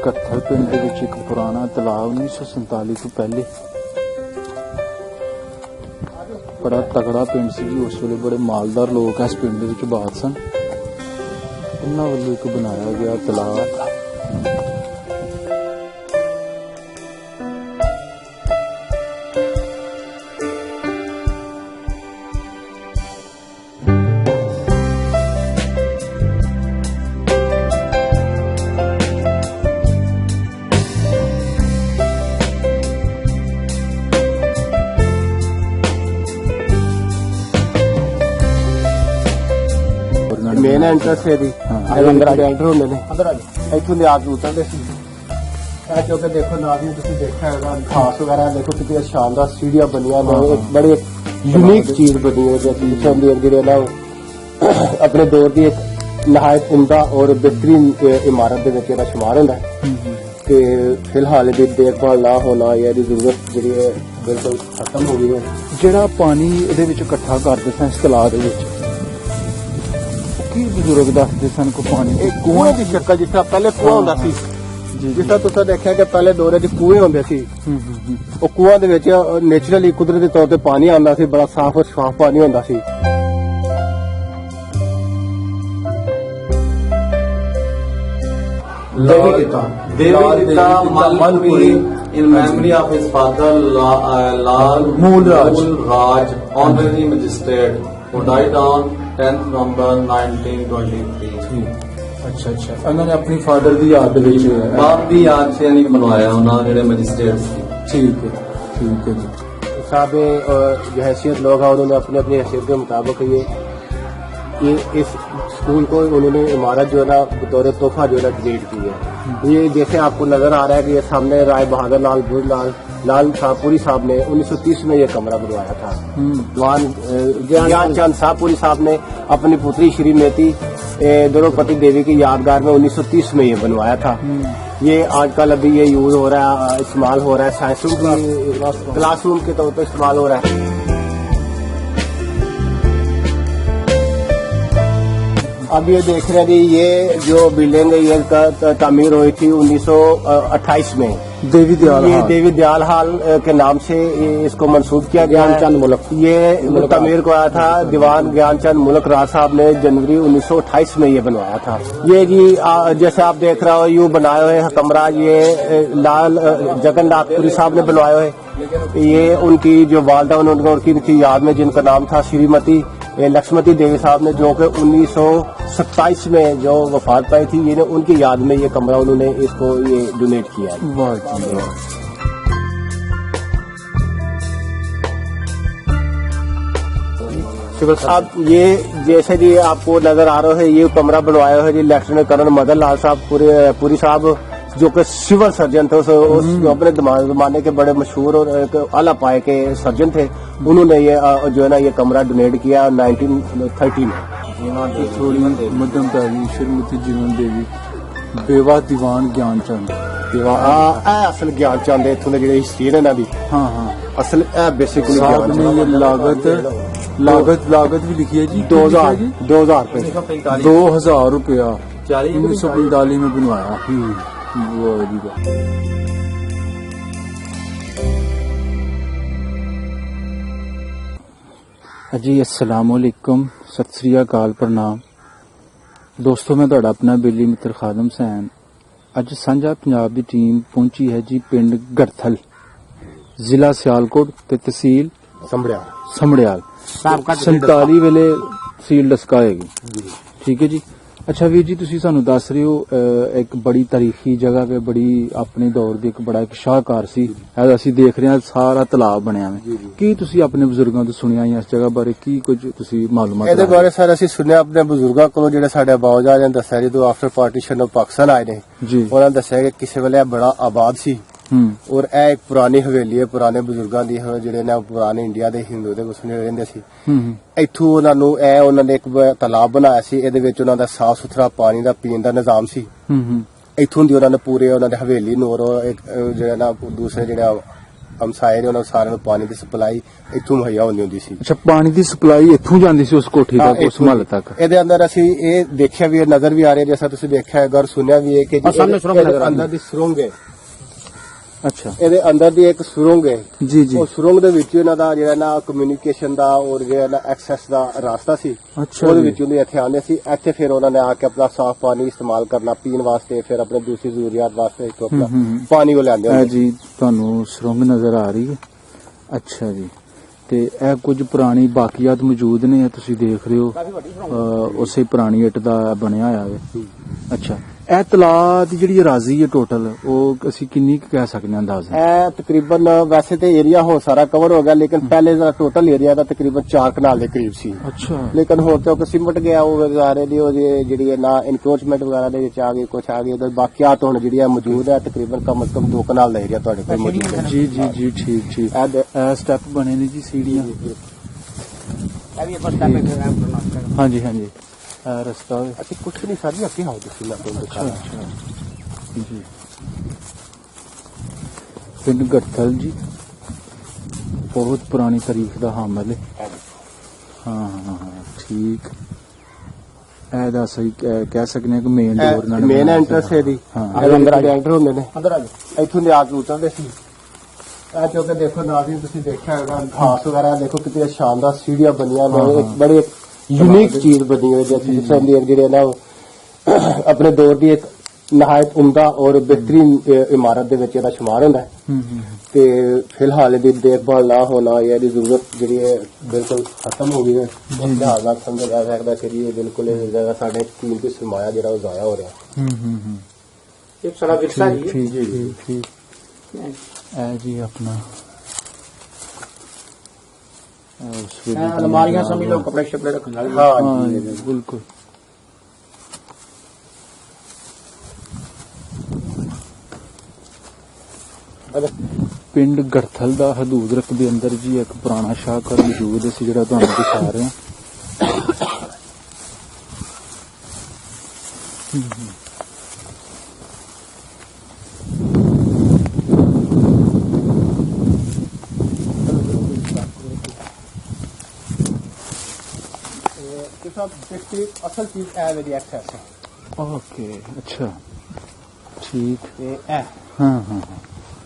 गत्थल पिंड दे विच एक पुराना तलाब 1947 तो पहले बड़ा तगड़ा पिंड सी जी। उस वेले बड़े मालदार लोग इस पिंड दे विच बात सन। इन्हां वल्लों एक बनाया गया तलाब मेन एंट्रेंस है दी अंदर एंटर होंगे ने इतों दे आके उतरते सी क्योंकि देखो नाज़ में तुसीं देखा होगा घास वगैरह देखो कितनी शानदार सीढ़ियां बनिया ने एक बड़ी यूनिक चीज बनी है जैसे जिहड़े ना अपने दौर की एक नहायत उम्दा और बेहतरीन इमारत दे विच शुमार होंदा है कि फिलहाल दी देखभाल ना होना या दी जरूरत जिहड़ी है बिल्कुल खत्म हो गई है। जिहड़ा पानी इहदे विच इकट्ठा करदे सन इस तलाब दे विच की बजुर्ग दसदे सन को पानी एक कुएं की शक्ल जिस तरह पहले कुआं होंदा सी जिस तरह तुसां देखिया कि पहले दौरे च कुएं होंदे सी ਉਹ ਕੁਆਂ ਦੇ ਵਿੱਚ ਨੇਚਰਲੀ ਕੁਦਰਤੀ ਤੌਰ ਤੇ ਪਾਣੀ ਆਉਂਦਾ ਸੀ ਬੜਾ ਸਾਫ਼ ਔਰ ਸ਼ਫਾਫ ਪਾਣੀ ਹੁੰਦਾ ਸੀ। Devikita Malpuri in memory of his father Lal Moolraj, honorary magistrate, who died on 10th November 1923. अच्छा अच्छा उन्होंने अपनी फादर की याद दे विच बाप की याद से नहीं बनवाया उन्होंने जेडे मजिस्ट्रेट सी। ठीक है जी। साहब जो हैसियत लोग हैं उन्होंने अपनी अपनी हैसियत के मुताबिक ये इस स्कूल को उन्होंने इमारत जो है ना बतौर तोहफा जो है ना डिलीट की है। ये जैसे आपको नजर आ रहा है कि ये सामने राय बहादुर लाल लाल शाहपुरी साहब ने 1930 में ये कमरा बनवाया था। जवान ज्ञानचंद शाहपुरी साहब ने अपनी पुत्री श्रीमती द्रौपदी देवी की यादगार में 1930 में ये बनवाया था। ये आजकल अभी ये यूज हो रहा है, इस्तेमाल हो रहा है, साइंस क्लासरूम के तौर पर इस्तेमाल हो रहा है। अब ये देख रहे हैं कि ये जो बिल्डिंग है ये तामीर हुई थी 1928 में देवी दयाल हाल के नाम से इसको मंसूब किया गया। ज्ञानचंद मुल्क ये तामीर को आया था। दीवान ज्ञानचंद मुल्क राज साहब ने जनवरी 1928 में ये बनवाया था। ये जी जैसे आप देख रहे हो यूं बनाए हुए कमरा ये लाल जगन्नाथपुरी साहब ने बनवाए हुए। ये उनकी जो वालदा उनकी याद में जिनका नाम था श्रीमती लक्ष्मती देवी साहब ने जो कि 1927 में जो वफात पाई थी ये उनकी याद में ये कमरा उन्होंने इसको ये डोनेट किया है। अब ये जैसे जी आपको नजर आ रहा है ये कमरा बनवाया है जी लेफ्टिनेंट कर्नल मदन लाल साहब पूरी साहब जो कि सिविल सर्जन थे उस अपने जमाने के बड़े मशहूर और एक आला पाए के सर्जन थे। उन्होंने ये जो है ना ये कमरा डोनेट किया 1930 में। मध्यम तारी श्रीमती जीवन देवी बेवा दीवान ज्ञानचंद असल ज्ञानचंद है इतों जी हिस्ट्री है दी। हाँ असल बेसिकली लागत भी लिखी है जी 2000 रुपया 1945 में बनवाया। जी अस्सलाम वालेकुम सत श्री अकाल प्रणाम दोस्तों मैं तुहाडा अपना बेली मित्र खादम हुसैन। अज सांझा पंजाब की टीम पहुंची है जी पिंड गरथल जिला सियालकोट ते तहसील समड़ियाल 47 वेले तहसील डस्का है। ठीक है जी। अच्छा वीर जी तुसी सानू दस रहे हो एक बड़ी तारीखी जगह पे बड़ी अपने दौर दी एक बड़ा एक शाहकार सी असीं देख रहे हैं सारा तालाब बनया में की तुसी अपने बुजुर्गों तो सुनिया इस जगह बारे की कुछ तुसी मालूमात ਇਹਦੇ ਬਾਰੇ ਸਰ ਅਸੀਂ ਸੁਣਿਆ ਆਪਣੇ ਬਜ਼ੁਰਗਾਂ ਕੋਲੋਂ ਜਿਹੜੇ ਸਾਡੇ ਬਾਵਜੂਦ ਨੇ ਦੱਸਿਆ ਜਦੋਂ ਆਫਟਰ ਪਾਰਟੀਸ਼ਨ ਆਫ ਪਾਕਿਸਤਾਨ ਆਏ ਨੇ ਜੀ ਉਹਨਾਂ ਨੇ ਦੱਸਿਆ ਕਿ ਕਿਸੇ ਵੇਲੇ ਬੜਾ ਆਬਾਦ ਸੀ और यह एक पुरानी हवेली है पुराने बुजुर्गों की जिहड़े ने पुराने इंडिया के हिंदू दे उसने रहिंदे सी। इत्थों उन्होंने एक तालाब बनाया सी इहदे विच उन्हां दा साफ सुथरा पानी दा पीण दा निजाम सी। इत्थों दी उन्होंने पूरे उन्होंने हवेली नूर एक जिहड़ा ना दूसरे जिहड़ा ਹਮਸਾਏ ਨੇ ਉਹਨਾਂ ਸਾਰਿਆਂ ਨੂੰ ਪਾਣੀ ਦੀ ਸਪਲਾਈ ਇੱਥੋਂ ਮੁਹੱਈਆ ਹੁੰਦੀ ਸੀ। ਅੱਛਾ, ਪਾਣੀ ਦੀ ਸਪਲਾਈ ਇੱਥੋਂ ਜਾਂਦੀ ਸੀ ਉਸ ਕੋਠੀ ਤੱਕ, ਉਸ ਇੱਥੋਂ ਮਹੱਲ ਤੱਕ। ਇਹਦੇ ਅੰਦਰ ਅਸੀਂ ਇਹ ਦੇਖਿਆ ਵੀ, ਇਹ ਨਜ਼ਰ ਵੀ ਆ ਰਿਹਾ, ਜੈਸਾ ਤੁਸੀਂ ਦੇਖਿਆ ਹੈਗਾ ਔਰ ਸੁਣਿਆ ਵੀ ਹੈ ਕਿ ਇਹਦੇ ਅੰਦਰ ਦੀ ਸੁਰੰਗ ਹੈ। ਅੱਛਾ, ਇਹਦੇ ਅੰਦਰ ਦੀ ਇੱਕ ਸੁਰੰਗ ਹੈ ਜੀ ਜੀ। ਉਹ ਸੁਰੰਗ ਦੇ ਵਿੱਚ ਇਹਨਾਂ ਦਾ ਜਿਹੜਾ ਨਾ ਕਮਿਊਨੀਕੇਸ਼ਨ ਦਾ ਔਰ ਜਿਹੜਾ ਨਾ ਐਕਸੈਸ ਦਾ ਰਾਸਤਾ ਸੀ, ਅੱਛਾ ਉਹਦੇ ਜੀ। ਵਿੱਚ ਉਹਦੇ ਇੱਥੇ ਆਉਂਦੇ ਸੀ। ਇੱਥੇ ਫਿਰ ਉਹਨਾਂ ਨੇ ਆ ਕੇ ਆਪਣਾ ਸਾਫ਼ ਪਾਣੀ ਇਸਤੇਮਾਲ ਕਰਨਾ ਪੀਣ ਵਾਸਤੇ, ਫਿਰ ਆਪਣੇ ਦੂਸਰੀ ਜ਼ਰੂਰੀਅਤ ਵਾਸਤੇ ਇੱਥੋਂ ਆਪਣਾ ਪਾਣੀ ਉਹ ਲੈਂਦੇ ਇਹ ਹੁੰਦੇ। ਜੀ ਤੁਹਾਨੂੰ ਸੁਰੰਗ ਨਜ਼ਰ ਆ ਰਹੀ ਹੈ। ਅੱਛਾ ਜੀ, ਤੇ ਇਹ ਕੁਝ ਪੁਰਾਣੀ ਬਾਕੀਆਤ ਮੌਜੂਦ ਨੇ, ਇਹ ਤੁਸੀਂ ਦੇਖ ਰਹੇ ਹੋ। ਉਸੇ ਪੁਰਾਣੀ ਇੱਟ ਦਾ ਬਣਿਆ ਹੋਇਆ ਹੈ। ਅੱਛਾ, ਇਹ ਤਲਾਅ ਦੀ ਜਿਹੜੀ ਅਰਾਜ਼ੀ ਹੈ ਟੋਟਲ, ਉਹ ਅਸੀਂ ਕਿੰਨੀ ਕੁ ਕਹਿ ਸਕਦੇ ਹਾਂ ਅੰਦਾਜ਼ਾ? ਇਹ ਤਕਰੀਬਨ ਵੈਸੇ ਤੇ ਏਰੀਆ ਹੋ ਸਾਰਾ ਕਵਰ ਹੋ ਗਿਆ, ਲੇਕਿਨ ਪਹਿਲੇ ਦਾ ਟੋਟਲ ਏਰੀਆ ਦਾ ਤਕਰੀਬਨ 4 ਕਨਾਲ ਦੇ ਕਰੀਬ ਸੀ। ਅੱਛਾ, ਲੇਕਿਨ ਹੁਣ ਤੋਂ ਸਿਮਟ ਗਿਆ ਉਹ ਵਗਾਰੇ ਦੀ, ਉਹ ਜਿਹੜੀ ਹੈ ਨਾ ਇਨਕਰੋਚਮੈਂਟ ਵਗੈਰਾ ਦੇ ਵਿੱਚ ਆ ਗਈ, ਕੁਛ ਆ ਗਈ, ਉਹਦੇ ਬਾਕੀਆਤ ਹੁਣ ਜਿਹੜੀ ਹੈ ਮੌਜੂਦ ਹੈ। ਤਕਰੀਬਨ ਕਮ ਸੇ ਕਮ 2 ਕਨਾਲ ਦਾ ਏਰੀਆ ਤੁਹਾਡੇ ਕੋਲ ਮੌਜੂਦ ਹੈ। ਜੀ ਜੀ ਜੀ, ਠੀਕ ਠੀਕ। ਇਹ ਸਟੈਪ ਬਣੇ ਨੇ ਜੀ, ਸੀੜੀਆਂ। ਹਾਂਜੀ ਹਾਂਜੀ, ਇਹ ਰਸਤਾ ਹੈ। ਅਸੀਂ ਕੁਛ ਨਹੀਂ ਸਾਡੀ ਅੱਗੇ ਆਓ ਤੁਸੀਂ, ਮੈਂ ਤੁਹਾਨੂੰ ਦਿਖਾਣਾ। ਅੱਛਾ ਜੀ, ਪਿੰਡ ਗੜਥਲ ਜੀ, ਬਹੁਤ ਪੁਰਾਣੀ ਤਾਰੀਖ ਦਾ ਹਾਮਲ ਹੈ। ਹਾਂ, ਠੀਕ। ਇਹਦਾ ਸਹੀ ਕਹਿ ਸਕਦੇ ਹਾਂ ਕਿ ਮੇਨ ਡੋਰ ਨਾਲ ਮੇਨ ਐਂਟਰੈਂਸ ਹੈ ਦੀ। ਹਾਂ, ਅੰਦਰ ਐਂਟਰ ਹੁੰਦੇ ਨੇ, ਅੰਦਰ ਆ ਜਾਓ। ਇੱਥੋਂ ਦੇ ਆ ਕੇ ਉਤਰਦੇ ਸੀ। ਇਹ ਚੌਕੇ ਦੇਖੋ ਨਾਜ਼ਰੀਨ, ਤੁਸੀਂ ਦੇਖਿਆ ਹੋਗਾ ਘਾਸ ਵਗੈਰਾ ਦੇਖੋ ਕਿਤੇ ਸ਼ਾਨਦਾਰ ਸੀੜੀਆਂ ਬਣੀਆਂ ਨੇ। ਇੱਕ ਬੜੀ यूनिक चीज बनी हुई है, जिस तरह ਜਿਹੜੇ ਨਾ ਆਪਣੇ ਦੌਰ ਦੀ ਇੱਕ ਨਹਾਇਤ ਉਮਦਾ ਔਰ ਬਿਹਤਰੀਨ ਇਮਾਰਤ ਦੇ ਵਿੱਚ ਇਹਦਾ ਸ਼ੁਮਾਰ ਹੁੰਦਾ ਹੈ। ਤੇ ਫਿਲਹਾਲ ਇਹਦੀ ਦੇਖਭਾਲ ਨਾ ਹੋਣਾ ਜਾਂ ਇਹਦੀ ਜ਼ਰੂਰਤ ਜਿਹੜੀ ਹੈ ਬਿਲਕੁਲ ਖਤਮ ਹੋ ਗਈ ਹੈ। ਉਸ ਲਿਹਾਜ਼ ਨਾਲ ਸਮਝਿਆ ਜਾ ਸਕਦਾ ਕਿ ਇਹ ਬਿਲਕੁਲ ਇਹ ਜਗ੍ਹਾ ਸਾਡੇ ਕੀਮਤੀ ਸਰਮਾਇਆ ਜਿਹੜਾ ਉਹ ਜ਼ਾਇਆ ਹੋ ਰਿਹਾ। ਇੱਕ ਸਾਡਾ ਵਿਰਸਾ ਜੀ। ਜੀ ਠੀਕ। ਇਹ ਜੀ ਆਪਣਾ अलमारियां समझ लो, कपड़े शपड़े रखने वाली। हाँ जी, बिल्कुल। ਪਿੰਡ ਗੜਥਲ ਦਾ ਹਦੂਦ ਰਕਬੇ ਅੰਦਰ ਜੀ ਇੱਕ ਪੁਰਾਣਾ ਸ਼ਾਹਕਾਰ ਮੌਜੂਦ ਹੈ, ਜਿਹੜਾ ਤੁਹਾਨੂੰ ਦਿਖਾ ਰਹੇ ਹਾਂ। असल चीज है मेरी एक्सेस है। ओके, अच्छा ठीक। ਤੇ ਹਾਂ ਹਾਂ,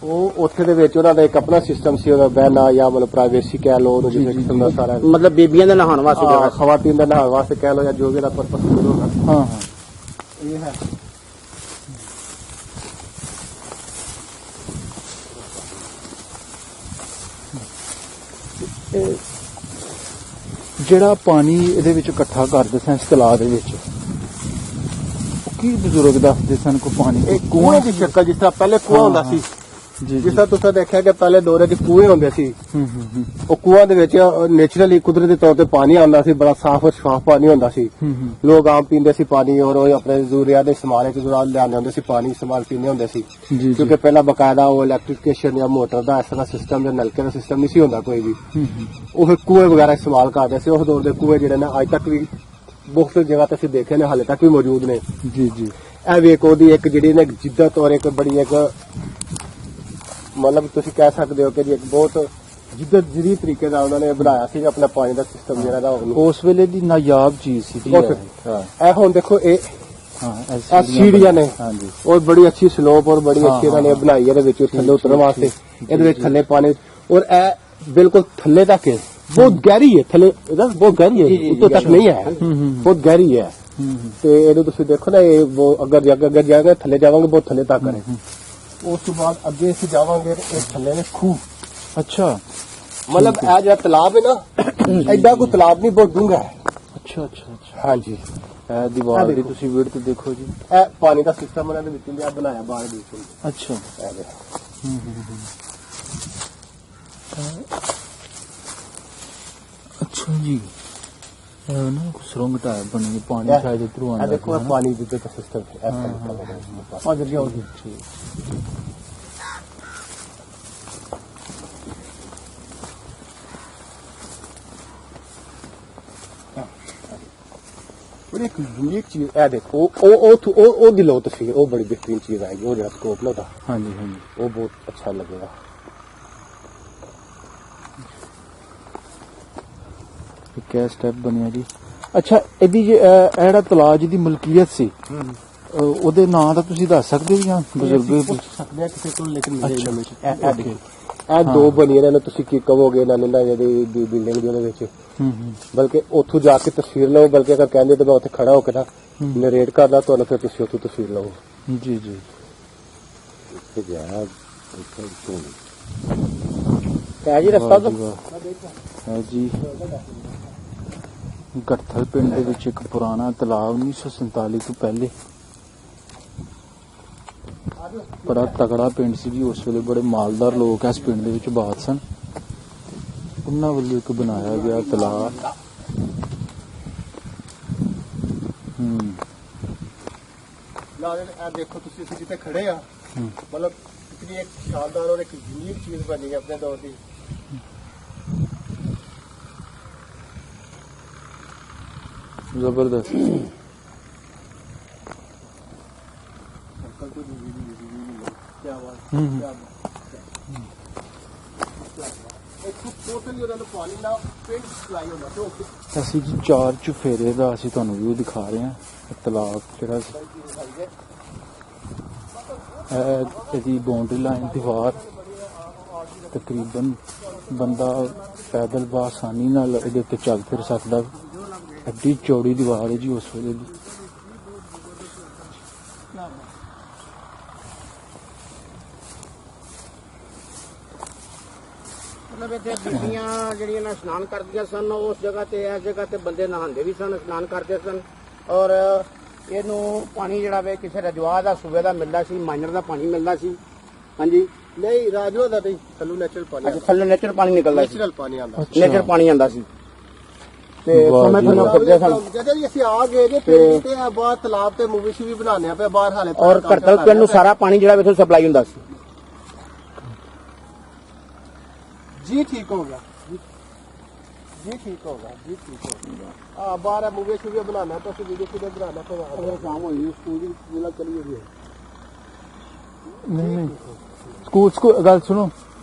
ਉਹ ਉੱਥੇ ਦੇ ਵਿੱਚ ਉਹਨਾਂ ਦਾ ਇੱਕ ਆਪਣਾ ਸਿਸਟਮ ਸੀ, ਉਹਦਾ ਬਹਿਣਾ ਜਾਂ ਮਤਲਬ ਪ੍ਰਾਈਵੇਸੀ ਕਹਿ ਲਓ, ਉਹਨੂੰ ਜਿਵੇਂ ਕਿਸਮ ਦਾ ਸਾਰਾ ਮਤਲਬ ਬੀਬੀਆਂ ਦੇ ਨਹਾਉਣ ਵਾਸਤੇ ਜਗ੍ਹਾ, ਖਵਾਤੀਨ ਦਾ ਨਹਾਉਣ ਵਾਸਤੇ ਕਹਿ ਲਓ ਜਾਂ ਜੋ ਵੀ ਦਾ ਪਰਪਸ ਹੋਗਾ। ਹਾਂ ਹਾਂ, ਇਹ ਹੈ ਜਿਹੜਾ ਪਾਣੀ ਇਹਦੇ ਵਿੱਚ ਇਕੱਠਾ ਕਰਦੇ ਸਨ ਇਸ ਤਲਾਅ ਦੇ ਵਿੱਚ, ਉਹ ਕੀ ਬਜ਼ੁਰਗ ਦੱਸਦੇ ਸਨ ਕੋ ਪਾਣੀ ਇਹ ਕੂਏ ਦੀ ਸ਼ਕਲ, ਜਿਸ ਤਰ੍ਹਾਂ ਪਹਿਲੇ ਕੂਆ ਹੁੰਦਾ ਸੀ, ਜੀ ਜਿਸ ਤਰ੍ਹਾਂ ਤੁਸੀਂ ਦੇਖਿਆ ਕਿ ਪਹਿਲੇ ਦੌਰੇ 'ਚ ਕੂਏ ਹੁੰਦੇ ਸੀ। ਉਹ ਕੂਆਂ ਦੇ ਵਿੱਚ ਨੇਚਰਲੀ ਕੁਦਰਤੀ ਤੌਰ ਤੇ ਪਾਣੀ ਆਉਂਦਾ ਸੀ, ਬੜਾ ਸਾਫ਼ ਔਰ ਸ਼ਫਾਫ ਪਾਣੀ ਹੁੰਦਾ ਸੀ। ਲੋਕ ਆਮ ਪੀਂਦੇ ਸੀ ਪਾਣੀ, ਔਰ ਉਹ ਆਪਣੇ ਜ਼ਰੂਰੀਅਤ ਦੇ ਇਸਤੇਮਾਲ ਵਿੱਚ ਲਿਆਉਂਦੇ ਹੁੰਦੇ ਸੀ ਪਾਣੀ, ਇਸਤੇਮਾਲ ਪੀਂਦੇ ਹੁੰਦੇ ਸੀ। ਕਿਉਂਕਿ ਪਹਿਲਾਂ ਬਕਾਇਦਾ ਉਹ ਇਲੈਕਟ੍ਰੀਫਿਕੇਸ਼ਨ ਜਾਂ ਮੋਟਰ ਦਾ ਇਸ ਤਰ੍ਹਾਂ ਸਿਸਟਮ ਜਾਂ ਨਲਕੇ ਦਾ ਸਿਸਟਮ ਨਹੀਂ ਸੀ ਹੁੰਦਾ ਕੋਈ ਵੀ। ਉਹ ਫਿਰ ਕੂਏ ਵਗੈਰਾ ਇਸਤੇਮਾਲ ਕਰਦੇ ਸੀ। ਉਸ ਦੌਰ ਦੇ ਕੂਏ ਜਿਹੜੇ ਨੇ ਅੱਜ ਤੱਕ ਵੀ ਬਹੁਤ ਜਗ੍ਹਾ ਤੇ ਅਸੀਂ ਦੇਖੇ ਨੇ, ਹਾਲੇ ਤੱਕ ਵੀ ਮੌਜੂਦ ਨੇ। ਜੀ ਜੀ, ਇਹ ਵੀ ਇੱਕ ਉਹਦੀ ਇੱਕ ਜਿਹੜੀ ਨੇ ਜਿੱਦਤ ਔਰ ਇੱਕ ਬੜੀ ਇੱਕ ਮਤਲਬ ਤੁਸੀਂ ਕਹਿ ਸਕਦੇ ਹੋ ਕਿ ਜੀ ਇੱਕ ਬਹੁਤ ਜਿੱਦਤ ਜਿਹੜੀ ਤਰੀਕੇ ਨਾਲ ਉਹਨਾਂ ਨੇ ਬਣਾਇਆ ਸੀ ਆਪਣਾ ਪਾਣੀ ਦਾ ਸਿਸਟਮ ਜਿਹੜਾ ਦਾ ਉਸ ਵੇਲੇ ਦੀ ਨਾਯਾਬ ਚੀਜ਼ ਸੀ ਜੀ। ਇਹ ਹੁਣ ਦੇਖੋ ਇਹ ਹਾਂ, ਸੀੜੀਆਂ ਨੇ, ਹਾਂਜੀ, ਔਰ ਬੜੀ ਅੱਛੀ ਸਲੋਪ ਔਰ ਬੜੀ ਅੱਛੀ ਇਹਨਾਂ ਨੇ ਬਣਾਈ ਇਹਦੇ ਵਿੱਚ ਥੱਲੇ ਉਤਰਨ ਵਾਸਤੇ। ਇਹਦੇ ਵਿੱਚ ਥੱਲੇ ਪਾਣੀ ਔਰ ਇਹ ਬਿਲਕੁਲ ਥੱਲੇ ਤੱਕ ਹੈ, ਬਹੁਤ ਗਹਿਰੀ ਹੈ ਥੱਲੇ, ਇਹਦਾ ਬਹੁਤ ਗਹਿਰੀ ਹੈ, ਉੱਤੋਂ ਤੱਕ ਨਹੀਂ ਹੈ, ਬਹੁਤ ਗਹਿਰੀ ਹੈ। ਤੇ ਇਹਨੂੰ ਤੁਸੀਂ ਦੇਖੋ ਨਾ, ਇਹ ਅਗਰ ਜਾਏਗਾ ਥੱਲੇ ਜਾਵਾਂਗੇ ਬਹੁਤ ਥੱਲੇ ਤੱਕ ਹੈ। ਉਸ ਤੋਂ ਬਾਅਦ ਅੱਗੇ ਅਸੀਂ ਜਾਵਾਂਗੇ, ਇਹ ਥੱਲੇ ਨੇ ਖੂਹ। ਅੱਛਾ, ਮਤਲਬ ਇਹ ਜਿਹੜਾ ਤਲਾਬ ਹੈ ਨਾ, ਐਡਾ ਕੋਈ ਤਲਾਬ ਨਹੀਂ, ਬਹੁਤ ਡੂੰਘਾ ਹੈ। ਅੱਛਾ ਅੱਛਾ ਅੱਛਾ, ਹਾਂਜੀ, ਇਹ ਦੀਵਾਰ ਦੀ ਤੁਸੀਂ ਵਿਡਥ ਦੇਖੋ ਜੀ। ਇਹ ਪਾਣੀ ਦਾ ਸਿਸਟਮ ਉਹਨਾਂ ਦੇ ਵਿੱਚ ਬਣਾਇਆ ਬਾਹਰ ਦੇ ਵਿੱਚ। ਅੱਛਾ, ਅੱਛਾ ਜੀ, ਇਹ ਨਾ ਸੁਰੰਗ ਟਾਈਪ ਬਣੀ, ਪਾਣੀ ਸ਼ਾਇਦ ਇਧਰੋਂ ਆਉਂਦਾ। ਦੇਖੋ ਇਹ ਪਾਣੀ ਦਾ ਸਿਸਟਮ ਹੈ। ਆ ਜਗ੍ਹਾ ਹੋ ਗਈ। बड़ी एक यूनिक चीज है। देखो ओ दिलो तस्वीर, वो बड़ी बेहतरीन चीज आएगी। वो जरा स्कोप ना था, हाँ जी हाँ जी, वो बहुत अच्छा लगेगा। ਇੱਕ ਇਹ ਸਟੈਪ ਬਣਿਆ ਜੀ। ਅੱਛਾ, ਇਹਦੀ ਜਿਹੜਾ ਤਲਾਅ ਜਿਹਦੀ ਮਲਕੀਅਤ ਸੀ ਉਹਦੇ ਨਾਂ ਦਾ ਤੁਸੀਂ ਦੱਸ ਸਕਦੇ ਹੋ ਜਾਂ ਬਜ਼ੁਰਗ? ਸਕਦੇ ਆ ਕਿਸੇ ਕੋਲ, ਲੇਕਿਨ ਮੇਰੇ ਇਲਮ ਚ ਇਹ ਦੇਖੋ, ਇਹ ਦੋ ਬਣੀਆਂ ਨੇ, ਤੁਸੀਂ ਕੀ ਕਹੋਗੇ ਇਹਨਾਂ ਨੂੰ ਨਾ, ਜਿਹੜੀ ਬਿਲਡਿੰਗ ਦੀ ਉਹਦੇ ਵਿੱਚ। ਬਲਕਿ ਉੱਥੋਂ ਜਾ ਕੇ ਤਸਵੀਰ ਲਓ, ਬਲਕਿ ਅਗਰ ਕਹਿੰਦੇ ਤਾਂ ਮੈਂ ਉੱਥੇ ਖੜਾ ਹੋ ਕੇ ਨਾ ਨਰੇਟ ਕਰਦਾ ਤੁਹਾਨੂੰ, ਫਿਰ ਤੁਸੀਂ ਉੱਥੋਂ ਤਸਵੀਰ ਲਓ। ਜੀ ਜੀ। ਹੈ ਜੀ ਰਸਤਾ ਤਾਂ ਹੈ ਜੀ। ਗੜਥਲ ਪਿੰਡ ਦੇ ਵਿੱਚ ਇੱਕ ਪੁਰਾਣਾ ਤਲਾਬ 1947 ਤੋਂ ਪਹਿਲੇ ਬੜਾ ਤਗੜਾ ਪਿੰਡ ਸੀ ਜੀ। ਉਸ ਵੇਲੇ ਬੜੇ ਮਾਲਦਾਰ ਲੋਕ ਇਸ ਪਿੰਡ ਦੇ ਵਿੱਚ ਬਾਤ ਸਨ। ਉਹਨਾਂ ਵੱਲੋਂ ਇੱਕ ਬਣਾਇਆ ਗਿਆ ਤਲਾਬ। ਇਹ ਦੇਖੋ ਤੁਸੀਂ, ਅਸੀਂ ਜਿੱਥੇ ਖੜੇ ਆ, ਮਤਲਬ ਇਤਨੀ ਇੱਕ ਸ਼ਾਨਦਾਰ ਔਰ ਇੱਕ ਯੂਨੀਕ ਚੀਜ਼ ਬਣੀ ਹੈ ਆਪਣੇ ਦੌਰ ਦੀ। ਜ਼ਬਰਦਸਤ। क्या बात, क्या बात। ਟੋਟਲੀ ਉਹਨਾਂ ਨੂੰ ਪਾਣੀ ਨਾਲ ਪਿੰਡ ਸਪਲਾਈ ਹੁੰਦਾ ਤੇ ਅਸੀਂ ਜੀ 4 ਚੁਫੇਰੇ ਦਾ ਅਸੀਂ ਤੁਹਾਨੂੰ ਵਿਊ ਦਿਖਾ ਰਹੇ ਹਾਂ। ਤਲਾਬ ਜਿਹੜਾ ਇਹਦੀ ਬਾਉਂਡਰੀ ਲਾਈਨ ਦੀਵਾਰ ਤਕਰੀਬਨ ਬੰਦਾ ਪੈਦਲ ਬਾਸਾਨੀ ਨਾਲ ਇਹਦੇ ਉੱਤੇ ਚੱਲ ਫਿਰ ਸਕਦਾ। ਐਡੀ ਚੌੜੀ ਦੀਵਾਰ ਹੈ ਜੀ ਉਸ ਵੇਲੇ ਦੀ। ਮਤਲਬ ਇੱਥੇ ਬੀਬੀਆਂ ਜਿਹੜੀਆਂ ਨਾ ਇਸ਼ਨਾਨ ਕਰਦੀਆਂ ਸਨ, ਉਸ ਜਗ੍ਹਾ ਤੇ ਇਸ ਜਗ੍ਹਾ ਤੇ ਬੰਦੇ ਨਹਾਉਂਦੇ ਵੀ ਸਨ, ਇਸ਼ਨਾਨ ਕਰਦੇ ਸਨ। ਔਰ ਇਹਨੂੰ ਪਾਣੀ ਜਿਹੜਾ ਵੇ ਕਿਸੇ ਰਜਵਾ ਦਾ ਸੂਬੇ ਦਾ ਮਿਲਦਾ ਸੀ, ਮਾਈਨਰ ਦਾ ਪਾਣੀ ਮਿਲਦਾ ਸੀ। ਹਾਂਜੀ, ਨਹੀਂ ਰਾਜਵਾ ਦਾ ਨਹੀਂ, ਥੱਲੋਂ ਨੈਚੁਰਲ ਪਾਣੀ, ਅੱਜ ਥੱਲੇ ਨੇਚਰ ਪਾਣੀ ਨਿਕਲਦਾ ਸੀ, ਨੈਚੁਰਲ ਪਾਣੀ ਆਉਂਦਾ। ਨੇਚਰ ਪਾਣੀ ਆਉਂਦਾ ਸੀ। ਤੇ ਵਾਹ ਸਮੇਂ ਜੀ ਤੋਂ ਫਿਰਦੇ ਸਨ। ਜਦੋਂ ਜੀ ਅਸੀਂ ਆ ਗਏ ਨੇ ਪਿੰਡ ਤੇ ਬਾਹਰ ਤਲਾਬ ਤੇ ਮੂਵੀ ਸ਼ੂਵੀ ਬਣਾਉਂਦੇ ਆ ਪਿਆ ਬਾਹਰ ਹਾਲੇ ਔਰ ਘਰਤਲ ਪਿੰਡ ਨੂੰ ਸਾਰਾ ਪਾਣੀ ਜਿਹੜਾ ਇੱਥੋਂ ਸਪਲਾਈ ਹੁੰਦਾ ਸੀ। ਜੀ ਠੀਕ ਹੋ ਗਿਆ जी ठीक होगा, जी ठीक होगा। हाँ, बाहर मूवी शूवी बनाना तो फिर वीडियो वीडियो बनाना फिर शाम होई स्कूल ਦੀ ਸਕੂਲ ਚਲੀ ਗਈ। ਨਹੀਂ ਸਕੂਲ ਗੱਲ ਸੁਣੋ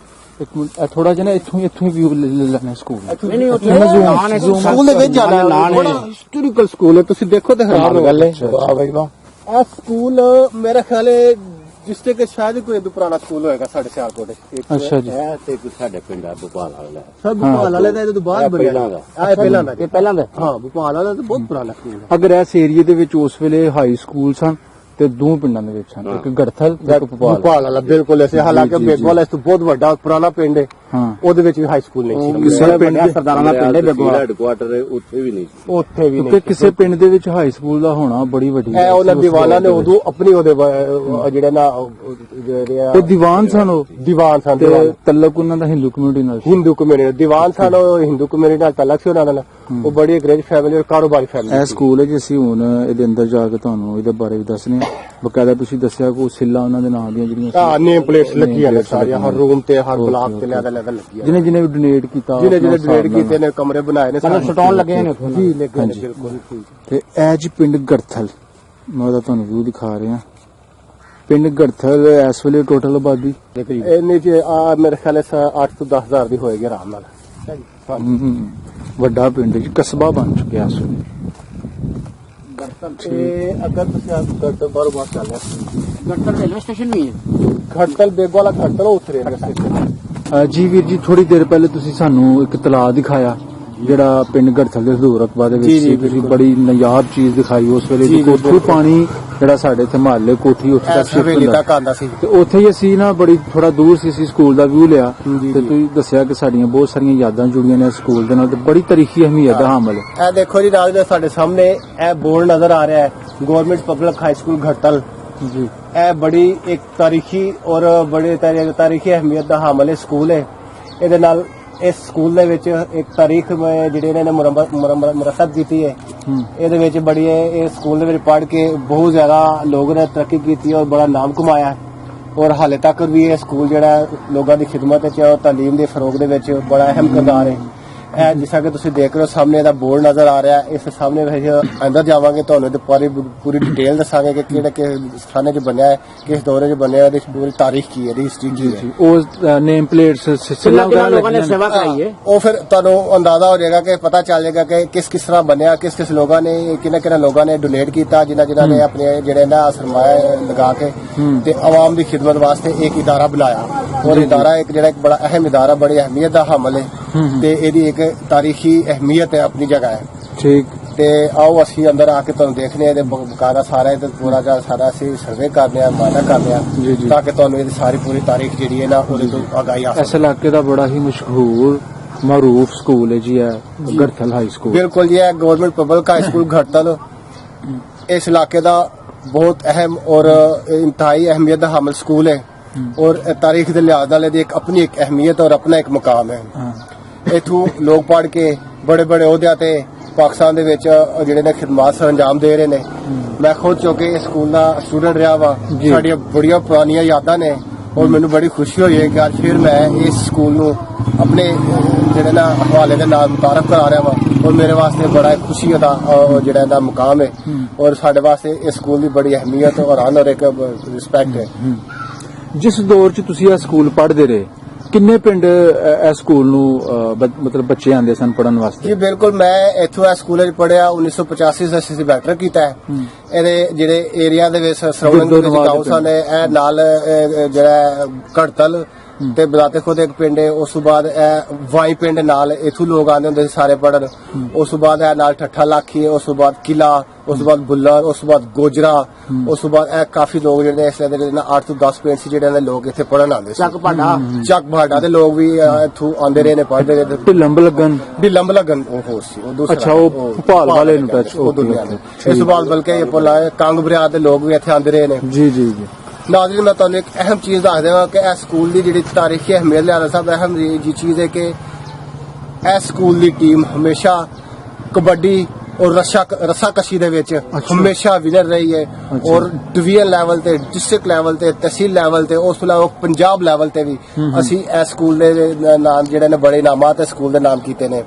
ਇੱਕ ਮਿੰਟ। ਥੋੜਾ ਜਿਹਾ ਨਾ ਇੱਥੋਂ ਹੀ ਵਿਊ ਲੈ ਲੈਣਾ ਸਕੂਲ। ਨਹੀਂ ਨਹੀਂ ਉੱਥੇ ਨਾਨ ਸਕੂਲ ਦੇ ਵਿੱਚ ਜਾਣਾ, ਬੜਾ ਹਿਸਟੋਰੀਕਲ ਸਕੂਲ ਹੈ। ਤੁਸੀਂ ਦੇਖੋ ਤੇ ਹੈਰਾਨ ਹੋ ਗੱਲ ਹੈ। ਵਾਹ ਬਈ ਵਾਹ। ਇਹ ਸਕੂਲ ਮੇਰਾ ਖਿਆਲ ਹੈ डिस्ट्रिक्ट शायद कोई पुराना स्कूल होएगा साढ़े सियालकोट। अच्छा जी। ਸਾਡੇ ਪਿੰਡ ਆ ਭੋਪਾਲ ਵਾਲਾ सब भोपाल वाले ਦਾ ਇਹਦੇ ਬਾਅਦ ਬਣਿਆ। ਇਹ ਪਹਿਲਾਂ ਦਾ, ਇਹ ਪਹਿਲਾਂ ਦਾ। ਹਾਂ ਭੋਪਾਲ ਵਾਲਾ ਤਾਂ ਬਹੁਤ ਪੁਰਾਣਾ ਸਕੂਲ ਹੈ। ਅਗਰ ਇਸ ਏਰੀਏ ਦੇ ਵਿੱਚ ਉਸ ਵੇਲੇ ਹਾਈ ਸਕੂਲ ਸਨ ਤੇ ਦੋ ਪਿੰਡਾਂ ਦੇ ਵਿੱਚ ਹਨ, ਇੱਕ ਗੜਥਲ ਤੇ ਇੱਕ ਭੋਪਾਲ। ਭੋਪਾਲ ਵਾਲਾ ਬਿਲਕੁਲ ਐਸੇ, ਹਾਲਾਂਕਿ ਬੇਗਵਾਲ ਇਸ ਤੋਂ ਬਹੁਤ ਵੱਡਾ ਪੁਰਾਣਾ ਪਿੰਡ ਹੈ। ਹਾਂ, ਉਹਦੇ ਵਿੱਚ ਵੀ ਹਾਈ ਸਕੂਲ ਨਹੀਂ ਸੀ। ਕਿਸੇ ਪਿੰਡ ਦੇ ਸਰਦਾਰਾਂ ਦਾ ਪਿੰਡ ਹੈ ਬੇਗਵਾਲ। ਹੈਡਕੁਆਟਰ ਉੱਥੇ ਵੀ ਨਹੀਂ ਸੀ। ਉੱਥੇ ਵੀ ਕਿਉਂਕਿ ਕਿਸੇ ਪਿੰਡ ਦੇ ਵਿੱਚ ਹਾਈ ਸਕੂਲ ਦਾ ਹੋਣਾ ਬੜੀ ਵੱਡੀ ਇਹ ਉਹਨਾਂ ਦੀਵਾਨਾਂ ਨੇ ਉਦੋਂ ਆਪਣੀ ਉਹਦੇ ਜਿਹੜੇ ਨਾ ਤੇ ਦੀਵਾਨ ਸਨ ਉਹ, ਦੀਵਾਨ ਸਨ, ਤੇ ਤਲਕ ਉਹਨਾਂ ਦਾ ਹਿੰਦੂ ਕਮਿਊਨਿਟੀ ਨਾਲ ਸੀ। ਹਿੰਦੂ ਕਮਿਊਨਿਟੀ ਦੀਵਾਨ ਸਨ, ਉਹ ਹਿੰਦੂ ਕਮਿਊਨਿਟੀ ਨਾਲ ਤਲਕ ਸੀ ਉਹਨਾਂ ਨਾਲ। ਉਹ ਬੜੀ ਅੰਗਰੇਜ਼ ਫੈਮਿਲੀ ਔਰ ਕਾਰੋਬਾਰੀ ਫੈਮਿਲੀ। ਇਹ ਸਕੂਲ ਹੈ ਜੀ। ਅਸੀਂ ਹੁਣ ਇਹਦੇ ਅੰਦਰ ਜਾ ਕੇ ਤੁਹਾਨੂੰ ਇਹਦੇ ਬਾਰੇ ਵੀ ਦੱਸਣੇ ਆ। ਬਕਾਇਦਾ ਤੁਸੀਂ ਦੱਸਿਆ ਕਿ ਉਹ ਸਿੱਲਾ ਉਹਨਾਂ ਦੇ ਨਾਮ ਦੀਆਂ ਜਿਹੜੀਆਂ ਹਾਂ, ਨੇਮ ਪਲੇਟਸ ਲੱਗੀਆਂ ਨੇ ਸਾਰੀਆਂ, ਹਰ ਰੂਮ ਤੇ ਹਰ ਬਲਾਕ ਤੇ ਲੈਦਾ ਲੱਗੀਆਂ। ਜਿਹਨੇ ਜਿਹਨੇ ਵੀ ਡੋਨੇਟ ਕੀਤਾ, ਜਿਹਨੇ ਡੋਨੇਟ ਕੀਤੇ ਨੇ, ਕਮਰੇ ਬਣਾਏ ਨੇ, ਮਤਲਬ ਸਟਾਉਣ ਲੱਗੇ ਨੇ ਉੱਥੇ। ਜੀ ਲੱਗੇ ਨੇ, ਬਿਲਕੁਲ ਠੀਕ। ਤੇ ਇਹ ਜੀ ਪਿੰਡ ਗੜਥਲ, ਮੈਂ ਉਹਦਾ ਤੁਹਾਨੂੰ ਵਿਊ ਦਿਖਾ ਰਿਹਾ। ਪਿੰਡ ਗੜਥਲ ਇਸ ਵੇਲੇ ਟੋਟਲ ਆਬਾਦੀ ਇਹਨੇ ਚ ਮੇਰੇ ਖਿਆਲ 8 ਤੋਂ 10,000 ਦੀ ਹੋਏਗੀ ਆਰਾਮ ਨਾਲ। ਵੱਡਾ ਪਿੰਡ ਜੀ, ਕਸਬਾ ਬਣ ਚੁੱਕਿਆ ਇਸ ਵੇਲੇ। ਤੇ ਅਗਰ ਤੁਸੀਂ ਗੜਤਲ ਬਾਹਰੋਂ ਬਾਹਰ ਚੱਲ ਰਿਹਾ, ਗੜਤਲ ਰੇਲਵੇ ਸਟੇਸ਼ਨ ਵੀ ਹੈ। ਖੜਤਲ ਬੇਗਵਾਲਾ ਖੜਤਲ ਉਤਰੇ ਰਸਤੇ। ਜੀ ਵੀਰ ਜੀ, ਥੋੜੀ ਦੇਰ ਪਹਿਲੇ ਤੁਸੀਂ ਸਾਨੂੰ ਇੱਕ ਤਲਾਅ ਦਿਖਾਇਆ ਜਿਹੜਾ ਪਿੰਡ ਗੜਥਲ ਦੇ ਹਜ਼ੂਰ ਰਕਬਾ ਦੇ ਵਿੱਚ ਸੀ। ਤੁਸੀਂ ਬੜੀ ਨਾਯਾਬ ਚੀਜ਼ ਦਿਖਾਈ ਉਸ ਵੇਲੇ ਦੀ। ਉੱਥੋਂ ਪਾਣੀ ਜਿਹੜਾ ਸਾਡੇ ਇੱਥੇ ਮਹੱਲੇ ਕੋਠੀ ਉੱਥੇ ਤੱਕ ਸ਼ਿਫਟ ਹਵੇਲੀ ਹੁੰਦਾ ਤੱਕ ਆਉਂਦਾ ਸੀ। ਤੇ ਉੱਥੇ ਹੀ ਅਸੀਂ ਨਾ ਬੜੀ ਥੋੜਾ ਦੂਰ ਸੀ, ਅਸੀਂ ਸਕੂਲ ਦਾ ਵਿਊ ਲਿਆ ਤੇ ਤੁਸੀਂ ਦੱਸਿਆ ਕਿ ਸਾਡੀਆਂ ਬਹੁਤ ਸਾਰੀਆਂ ਯਾਦਾਂ ਜੁੜੀਆਂ ਨੇ ਸਕੂਲ ਦੇ ਨਾਲ ਤੇ ਬੜੀ ਤਾਰੀਖੀ ਅਹਿਮੀਅਤ ਦਾ ਹਾਮਲ ਹੈ। ਇਹ ਦੇਖੋ ਜੀ ਰਾਜ ਦੇ ਸਾਡੇ ਸਾਹਮਣੇ ਇਹ ਬੋਰਡ ਨਜ਼ਰ ਆ ਰਿਹਾ ਹੈ, ਗਵਰਨਮੈਂਟ ਪਬਲਿਕ ਹਾਈ ਸਕੂਲ ਘਟਲ ਜੀ। ਇਹ ਬੜੀ ਇੱਕ ਤਾਰੀਖੀ ਔਰ ਬੜੇ ਤਾਰੀਖੀ ਅਹਿਮੀਅਤ ਦਾ ਹਾਮਲ ਹੈ ਸਕੂਲ ਹੈ। ਇਹਦੇ ਨਾਲ ਇਸ ਸਕੂਲ ਦੇ ਵਿੱਚ ਇੱਕ ਤਾਰੀਖ ਜਿਹੜੇ ਇਹਨਾਂ ਨੇ ਮੁਰੱਤਬ ਕੀਤੀ ਹੈ। ਇਹਦੇ ਵਿੱਚ ਬੜੀ ਇਹ ਸਕੂਲ ਦੇ ਵਿੱਚ ਪੜ੍ਹ ਕੇ ਬਹੁਤ ਜ਼ਿਆਦਾ ਲੋਕ ਨੇ ਤਰੱਕੀ ਕੀਤੀ ਔਰ ਬੜਾ ਨਾਮ ਕਮਾਇਆ। ਔਰ ਹਾਲੇ ਤੱਕ ਵੀ ਇਹ ਸਕੂਲ ਜਿਹੜਾ ਲੋਕਾਂ ਦੀ ਖਿਦਮਤ ਵਿੱਚ ਔਰ ਤਾਲੀਮ ਦੇ ਫਰੋਗ ਦੇ ਵਿੱਚ ਬੜਾ ਅਹਿਮ ਕਿਰਦਾਰ ਹੈ। ਇਹ ਜਿਸ ਤਰ੍ਹਾਂ ਕਿ ਤੁਸੀਂ ਦੇਖ ਰਹੇ ਹੋ ਸਾਹਮਣੇ ਇਹਦਾ ਬੋਰਡ ਨਜ਼ਰ ਆ ਰਿਹਾ ਹੈ। ਇਸ ਸਾਹਮਣੇ ਅਸੀਂ ਅੰਦਰ ਜਾਵਾਂਗੇ ਤੁਹਾਨੂੰ ਇਹਦੀ ਪੂਰੀ ਡਿਟੇਲ ਦੱਸਾਂਗੇ ਕਿ ਕਿਹੜੇ ਸਥਾਨੇ 'ਚ ਬਣਿਆ ਹੈ, ਕਿਸ ਦੌਰੇ 'ਚ ਬਣਿਆ, ਇਹਦੀ ਪੂਰੀ ਤਾਰੀਖ ਕੀ ਹੈ, ਇਹਦੀ ਹਿਸਟਰੀ ਕੀ ਹੈ। ਉਹ ਨੇਮ ਪਲੇਟਸ ਕਿੰਨਾ ਲੋਕਾਂ ਨੇ ਸੇਵਾ ਕਰਾਈ ਹੈ, ਉਹ ਫਿਰ ਤੁਹਾਨੂੰ ਅੰਦਾਜ਼ਾ ਹੋ ਜਾਏਗਾ ਕਿ ਪਤਾ ਚੱਲ ਜਾਏਗਾ ਕਿ ਕਿਸ ਤਰ੍ਹਾਂ ਬਣਿਆ, ਕਿਸ ਲੋਕਾਂ ਨੇ ਕਿੰਨੇ ਲੋਕਾਂ ਨੇ ਡੋਨੇਟ ਕੀਤਾ, ਜਿਨ੍ਹਾਂ ਨੇ ਆਪਣੇ ਜਿਹੜੇ ਨਾ ਸਰਮਾਇਆ ਲਗਾ ਕੇ ਤੇ ਆਵਾਮ ਦੀ ਖਿਦਮਤ ਵਾਸਤੇ ਇੱਕ ਇਦਾਰਾ ਬਣਾਇਆ। ਔਰ ਇਦਾਰਾ ਇੱਕ ਬੜਾ ਅਹਿਮ ਇਦਾਰਾ, ਬੜੀ ਅਹਿਮੀਅਤ ਦਾ ਹਾਮਲ ਹੈ ਤੇ ਇਹਦੀ ਇੱਕ ਤਾਰੀਖੀ ਅਹਿਮੀਅਤ ਹੈ, ਆਪਣੀ ਜਗ੍ਹਾ ਹੈ। ਠੀਕ। ਤੇ ਆਓ ਅਸੀਂ ਅੰਦਰ ਆ ਕੇ ਤੁਹਾਨੂੰ ਦੇਖਦੇ ਹਾਂ, ਇਹਦੇ ਬਕਾਇਦਾ ਸਾਰਾ ਇਹਦਾ ਪੂਰਾ ਸਾਰਾ ਅਸੀਂ ਸਰਵੇ ਕਰਦੇ ਹਾਂ, ਮਾਇਨਾ ਕਰਦੇ ਹਾਂ, ਤਾਂ ਕਿ ਤੁਹਾਨੂੰ ਇਹਦੀ ਸਾਰੀ ਪੂਰੀ ਤਾਰੀਖ ਜਿਹੜੀ ਹੈ ਨਾ ਉਹਦੇ ਤੋਂ ਆਗਾਹੀ ਆ ਸਕੇ। ਇਸ ਇਲਾਕੇ ਦਾ ਬੜਾ ਹੀ ਮਸ਼ਹੂਰ ਮਾਰੂਫ ਸਕੂਲ ਹੈ ਜੀ, ਇਹ ਗੜਥਲ ਹਾਈ ਸਕੂਲ। ਬਿਲਕੁਲ ਜੀ, ਇਹ ਗਵਰਨਮੈਂਟ ਪਬਲਿਕ ਹਾਈ ਸਕੂਲ ਗੜਥਲ ਇਸ ਇਲਾਕੇ ਦਾ ਬਹੁਤ ਅਹਿਮ ਔਰ ਇੰਤਹਾਈ ਅਹਿਮੀਅਤ ਦਾ ਹਾਮਲ ਸਕੂਲ ਹੈ। ਔਰ ਤਾਰੀਖ ਦੇ ਲਿਹਾਜ਼ ਨਾਲ ਇਹਦੀ ਆਪਣੀ ਇੱਕ ਅਹਿਮੀਅਤ ਔਰ ਆਪਣਾ ਇੱਕ ਮੁਕਾਮ ਹੈ। ਇੱਥੋਂ ਲੋਕ ਪੜ੍ਹ ਕੇ ਬੜੇ ਅਹੁਦਿਆਂ ਤੇ ਪਾਕਿਸਤਾਨ ਦੇ ਵਿੱਚ ਜਿਹੜੇ ਨੇ ਖਿਦਮਤ ਸਰ ਅੰਜਾਮ ਦੇ ਰਹੇ ਨੇ। ਮੈਂ ਖੁਦ ਚੁੱਕੇ ਇਸ ਸਕੂਲ ਦਾ ਸਟੂਡੈਂਟ ਰਿਹਾ ਵਾ, ਸਾਡੀਆਂ ਬੜੀਆਂ ਪੁਰਾਣੀਆਂ ਯਾਦਾਂ ਨੇ ਔਰ ਮੈਨੂੰ ਬੜੀ ਖੁਸ਼ੀ ਹੋਈ ਹੈ ਕਿ ਅੱਜ ਫਿਰ ਮੈਂ ਇਸ ਸਕੂਲ ਨੂੰ ਆਪਣੇ ਜਿਹੜੇ ਨਾ ਹਵਾਲੇ ਦੇ ਨਾਲ ਮੁਤਾਰਫ ਕਰਾ ਰਿਹਾ ਵਾ। ਔਰ ਮੇਰੇ ਵਾਸਤੇ ਬੜਾ ਖੁਸ਼ੀ ਦਾ ਜਿਹੜਾ ਇਹਦਾ ਮੁਕਾਮ ਹੈ ਔਰ ਸਾਡੇ ਵਾਸਤੇ ਇਸ ਸਕੂਲ ਦੀ ਬੜੀ ਅਹਿਮੀਅਤ ਔਰ ਆਨਰ ਇੱਕ ਰਿਸਪੈਕਟ ਹੈ। ਜਿਸ ਦੌਰ 'ਚ ਤੁਸੀਂ ਇਹ ਸਕੂਲ ਪੜ੍ਹਦੇ ਰਹੇ, ਕਿੰਨੇ ਪਿੰਡ ਇਸ ਸਕੂਲ ਨੂੰ ਮਤਲਬ ਬੱਚੇ ਆਉਂਦੇ ਸਨ ਪੜ੍ਹਨ ਵਾਸਤੇ? ਜੀ ਬਿਲਕੁਲ, ਮੈਂ ਇੱਥੋਂ ਇਸ ਸਕੂਲ 'ਚ ਪੜ੍ਹਿਆ 1985 ਦਾ ਅਸੀਂ ਬੈਟਰ ਕੀਤਾ ਹੈ। ਇਹਦੇ ਜਿਹੜੇ ਏਰੀਆ ਦੇ ਵਿੱਚ ਸਰਾਊਂਡਿੰਗ ਦੇ ਵਿੱਚ ਗਾਉਂ ਸਨ, ਇਹ ਨਾਲ ਜਿਹੜਾ ਕੜਤਲ ਤੇ ਬਲਾਤੇ ਖੁਦ ਇੱਕ ਪਿੰਡ ਹੈ। ਉਸ ਤੋਂ ਬਾਅਦ ਇਹ ਵਾਈ ਪਿੰਡ ਨਾਲ ਇੱਥੋਂ ਲੋਕ ਆਉਂਦੇ ਹੁੰਦੇ ਸੀ ਸਾਰੇ ਪੜ੍ਹਨ। ਉਸ ਤੋਂ ਬਾਅਦ ਇਹ ਨਾਲ ਠੱਠਾ ਲਾਖੀ, ਉਸ ਤੋਂ ਬਾਅਦ ਕਿਲਾ, ਉਸ ਤੋਂ ਬਾਅਦ ਬੁੱਲਰ, ਉਸ ਤੋਂ ਬਾਅਦ ਗੋਜਰਾ, ਉਸ ਤੋਂ ਬਾਅਦ ਇਹ ਕਾਫੀ ਲੋਕ ਜਿਹੜੇ ਇਸ ਦੇ 8 ਤੋਂ 10 ਪਿੰਡ ਸੀ ਜਿਹੜੇ ਲੋਕ ਇੱਥੇ ਪੜ੍ਹਨ ਆਉਂਦੇ ਸੀ। ਚੱਕ ਭਾਡਾ ਦੇ ਲੋਕ ਵੀ ਇੱਥੋਂ ਆਉਂਦੇ ਰਹੇ ਨੇ, ਪੜ੍ਹਦੇ ਰਹੇ। ਢਿਲੰਬ ਲੱਗਣ ਉਹ ਹੋਰ ਸੀ, ਉਹ ਦੂਸਰਾ। ਅੱਛਾ, ਉਹ ਭੋਪਾਲ ਵਾਲੇ ਨੂੰ ਟੱਚ। ਉਹ ਦੁਨੀਆ ਨੇ ਇਸ ਤੋਂ ਬਾਅਦ ਬਲਕਿ ਕੰਗ ਬਰਿਆਦ ਦੇ ਲੋਕ ਵੀ ਇੱਥੇ ਆਉਂਦੇ ਰਹੇ ਨੇ। ਜੀ। ਨਾਜ਼ਰੀਨ, ਮੈਂ ਤੁਹਾਨੂੰ ਇੱਕ ਅਹਿਮ ਚੀਜ਼ ਦੱਸ ਦੇਵਾਂ ਕਿ ਇਹ ਸਕੂਲ ਦੀ ਜਿਹੜੀ ਤਾਰੀਖੀ ਅਹਿਮੀਅਤ ਲਿਆਣਾ ਸਭ ਅਹਿਮ ਜੀ ਚੀਜ਼ ਹੈ ਕਿ ਇਹ ਸਕੂਲ ਦੀ ਟੀਮ ਹਮੇਸ਼ਾ ਕਬੱਡੀ ਔਰ ਰੱਸਾਕਸ਼ੀ ਦੇ ਵਿੱਚ ਹਮੇਸ਼ਾ ਵਿਨਰ ਰਹੀ ਹੈ। ਔਰ ਡਿਵੀਜ਼ਨ ਲੈਵਲ ਤੇ, ਡਿਸਟ੍ਰਿਕਟ ਲੈਵਲ ਤੇ, ਤਹਿਸੀਲ ਲੈਵਲ ਤੇ, ਉਸ ਤੋਂ ਇਲਾਵਾ ਪੰਜਾਬ ਲੈਵਲ ਤੇ ਵੀ ਅਸੀਂ ਇਸ ਸਕੂਲ ਦੇ ਨਾਮ ਜਿਹੜੇ ਨੇ ਬੜੇ ਇਨਾਮਾਂ ਤੇ ਸਕੂਲ ਦੇ ਨਾਮ ਕੀਤੇ ਨੇ।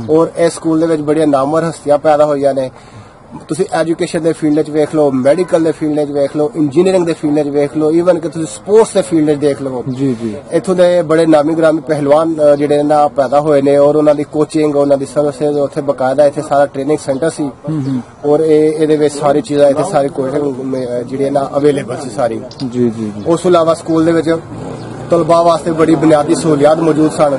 ਔਰ ਇਸ ਸਕੂਲ ਦੇ ਵਿੱਚ ਬੜੀਆਂ ਨਾਮਵਰ ਹਸਤੀਆਂ ਪੈਦਾ ਹੋਈਆਂ ਨੇ। ਤੁਸੀਂ ਐਜੂਕੇਸ਼ਨ ਦੇ ਫੀਲਡ 'ਚ ਵੇਖ ਲਓ, ਮੈਡੀਕਲ ਦੇ ਫੀਲਡ 'ਚ ਵੇਖ ਲਓ, ਇੰਜੀਨੀਅਰਿੰਗ ਦੇ ਫੀਲਡ 'ਚ ਵੇਖ ਲਓ, ਈਵਨ ਕਿ ਤੁਸੀਂ ਸਪੋਰਟਸ ਦੇ ਫੀਲਡ 'ਚ ਦੇਖ ਲਓ। ਜੀ। ਇੱਥੋਂ ਦੇ ਬੜੇ ਨਾਮੀ ਗ੍ਰਾਮੀ ਪਹਿਲਵਾਨ ਜਿਹੜੇ ਨਾ ਪੈਦਾ ਹੋਏ ਨੇ ਔਰ ਉਹਨਾਂ ਦੀ ਕੋਚਿੰਗ, ਉਹਨਾਂ ਦੀ ਸਰਵਿਸਿਜ਼ ਉੱਥੇ ਬਕਾਇਦਾ ਇੱਥੇ ਸਾਰਾ ਟ੍ਰੇਨਿੰਗ ਸੈਂਟਰ ਸੀ। ਔਰ ਇਹਦੇ ਵਿੱਚ ਸਾਰੀ ਚੀਜ਼ਾਂ ਇੱਥੇ ਸਾਰੀ ਕੋਚਿੰਗ ਜਿਹੜੀ ਨਾ ਅਵੇਲੇਬਲ ਸੀ ਸਾਰੀ। ਜੀ। ਉਸ ਤੋਂ ਇਲਾਵਾ ਸਕੂਲ ਦੇ ਵਿੱਚ ਤਲਬਾ ਵਾਸਤੇ ਬੜੀ ਬੁਨਿਆਦੀ ਸਹੂਲੀਅਤ ਮੌਜੂਦ ਸਨ।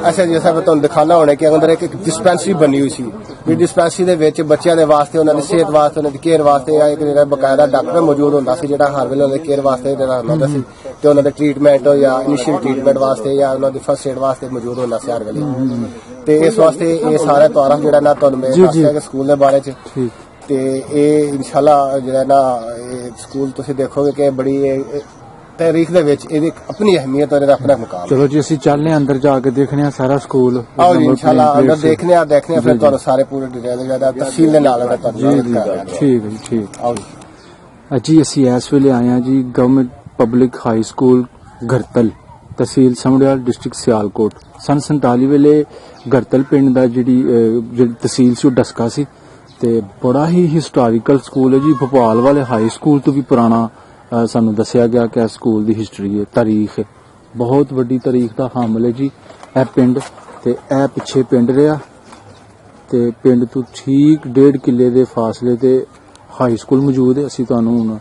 ਐਸੇ ਜੈਸਾ ਮੈਂ ਤੁਹਾਨੂੰ ਦਿਖਾਣਾ ਹੋਣਾ ਕਿ ਅੰਦਰ ਇੱਕ ਡਿਸਪੈਂਸਰੀ ਬਣੀ ਹੋਈ ਸੀ। ਵੀ ਡਿਸਪੈਂਸਰੀ ਦੇ ਵਿੱਚ ਬੱਚਿਆਂ ਦੇ ਵਾਸਤੇ, ਉਹਨਾਂ ਦੀ ਸਿਹਤ ਵਾਸਤੇ, ਉਹਨਾਂ ਦੀ ਕੇਅਰ ਵਾਸਤੇ ਇੱਕ ਜਿਹੜਾ ਬਕਾਇਦਾ ਡਾਕਟਰ ਮੌਜੂਦ ਹੁੰਦਾ ਸੀ, ਜਿਹੜਾ ਹਰ ਵੇਲੇ ਉਹਨਾਂ ਦੀ ਕੇਅਰ ਵਾਸਤੇ ਜਿਹੜਾ ਹੁੰਦਾ ਸੀ ਤੇ ਉਹਨਾਂ ਦੇ ਟ੍ਰੀਟਮੈਂਟ ਜਾਂ ਇਨੀਸ਼ੀਅਲ ਟ੍ਰੀਟਮੈਂਟ ਵਾਸਤੇ ਜਾਂ ਉਹਨਾਂ ਦੀ ਫਸਟ ਏਡ ਵਾਸਤੇ ਮੌਜੂਦ ਹੁੰਦਾ ਸੀ ਹਰ ਵੇਲੇ। ਤੇ ਇਸ ਵਾਸਤੇ ਇਹ ਸਾਰਾ ਤਾਰਫ ਜਿਹੜਾ ਨਾ ਤੁਹਾਨੂੰ ਮੈਂ ਦੱਸਿਆ ਕਿ ਸਕੂਲ ਦੇ ਬਾਰੇ 'ਚ। ਤੇ ਇਹ ਇਨਸ਼ਾਅੱਲਾ ਜਿਹੜਾ ਨਾ ਇਹ ਸਕੂਲ ਤੁਸੀਂ ਦੇਖੋਗੇ ਕਿ ਬੜੀ ਤਾਰੀਖ ਦੇ ਵਿੱਚ ਇਹਦੀ ਆਪਣੀ ਅਹਿਮੀਅਤ ਔਰ ਇਹਦਾ ਆਪਣਾ ਮੁਕਾਮ। ਚਲੋ ਜੀ, ਅਸੀਂ ਚੱਲਦੇ ਹਾਂ ਅੰਦਰ ਜਾ ਕੇ ਦੇਖਦੇ ਹਾਂ ਸਾਰਾ ਸਕੂਲ। ਆਓ ਜੀ, ਇਨਸ਼ਾਅੱਲਾ ਅੰਦਰ ਦੇਖਦੇ ਹਾਂ ਫਿਰ ਤੁਹਾਨੂੰ ਸਾਰੇ ਪੂਰੇ ਡਿਟੇਲ ਜਿਹੜਾ ਤਫਸੀਲ ਦੇ ਨਾਲ ਤੁਹਾਨੂੰ ਠੀਕ ਹੈ ਜੀ। ਆਓ ਜੀ। ਜੀ, ਅਸੀਂ ਇਸ ਵੇਲੇ ਆਏ ਹਾਂ ਜੀ ਗਵਰਨਮੈਂਟ ਪਬਲਿਕ ਹਾਈ ਸਕੂਲ ਗੜਤਲ, ਤਹਿਸੀਲ ਸਮੜਿਆਲ, ਡਿਸਟ੍ਰਿਕਟ ਸਿਆਲਕੋਟ। ਸੰਨ 47 ਵੇਲੇ ਗੜਤਲ ਪਿੰਡ ਦਾ ਜਿਹੜੀ ਤਹਿਸੀਲ ਸੀ ਉਹ ਡਸਕਾ ਸੀ ਤੇ ਬੜਾ ਹੀ ਹਿਸਟੋਰੀਕਲ ਸਕੂਲ ਹੈ ਜੀ। ਭੋਪਾਲ ਵਾਲੇ ਹਾਈ ਸਕੂਲ ਤੋਂ ਵੀ ਪੁਰਾਣਾ ਸਾਨੂੰ ਦੱਸਿਆ ਗਿਆ ਕਿ ਇਸ ਸਕੂਲ ਦੀ ਹਿਸਟਰੀ ਹੈ, ਤਾਰੀਖ ਹੈ, ਬਹੁਤ ਵੱਡੀ ਤਾਰੀਖ ਦਾ ਹਾਮਲ ਹੈ ਜੀ ਇਹ ਪਿੰਡ। ਤੇ ਇਹ ਪਿੱਛੇ ਪਿੰਡ ਰਿਹਾ ਤੇ ਪਿੰਡ ਤੋਂ ਠੀਕ 1.5 ਕਿੱਲੇ ਦੇ ਫਾਸਲੇ ਤੇ ਹਾਈ ਸਕੂਲ ਮੌਜੂਦ ਹੈ। ਅਸੀਂ ਤੁਹਾਨੂੰ ਹੁਣ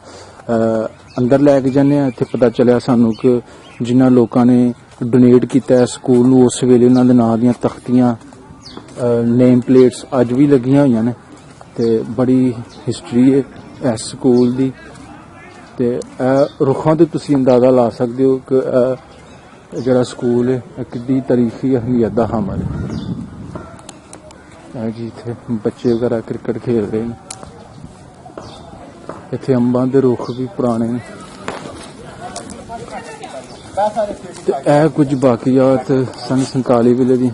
ਅੰਦਰ ਲੈ ਕੇ ਜਾਂਦੇ ਹਾਂ। ਇੱਥੇ ਪਤਾ ਚੱਲਿਆ ਸਾਨੂੰ ਕਿ ਜਿਨ੍ਹਾਂ ਲੋਕਾਂ ਨੇ ਡੋਨੇਟ ਕੀਤਾ ਇਸ ਸਕੂਲ ਨੂੰ, ਉਸ ਵੇਲੇ ਉਹਨਾਂ ਦੇ ਨਾਂ ਦੀਆਂ ਤਖਤੀਆਂ, ਨੇਮ ਪਲੇਟਸ ਅੱਜ ਵੀ ਲੱਗੀਆਂ ਹੋਈਆਂ ਨੇ ਤੇ ਬੜੀ ਹਿਸਟਰੀ ਹੈ ਇਸ ਸਕੂਲ ਦੀ। ਤੇ ਰੁੱਖਾਂ ਤੇ ਤੁਸੀਂ ਅੰਦਾਜ਼ਾ ਲਾ ਸਕਦੇ ਹੋ ਕਿ ਜਿਹੜਾ ਸਕੂਲ ਹੈ ਕਿੰਨੀ ਤਾਰੀਖੀ ਅਹਿਮੀਅਤ ਦਾ ਹਾਮਲ ਹੈ ਜੀ। ਇੱਥੇ ਬੱਚੇ ਵਗੈਰਾ ਕ੍ਰਿਕਟ ਖੇਡ ਰਹੇ ਨੇ। ਇੱਥੇ ਅੰਬਾਂ ਦੇ ਰੁੱਖ ਵੀ ਪੁਰਾਣੇ ਨੇ ਤੇ ਇਹ ਕੁਝ ਬਾਕੀਆਤ ਸੰਨ 47 ਵੇਲੇ ਦੀ।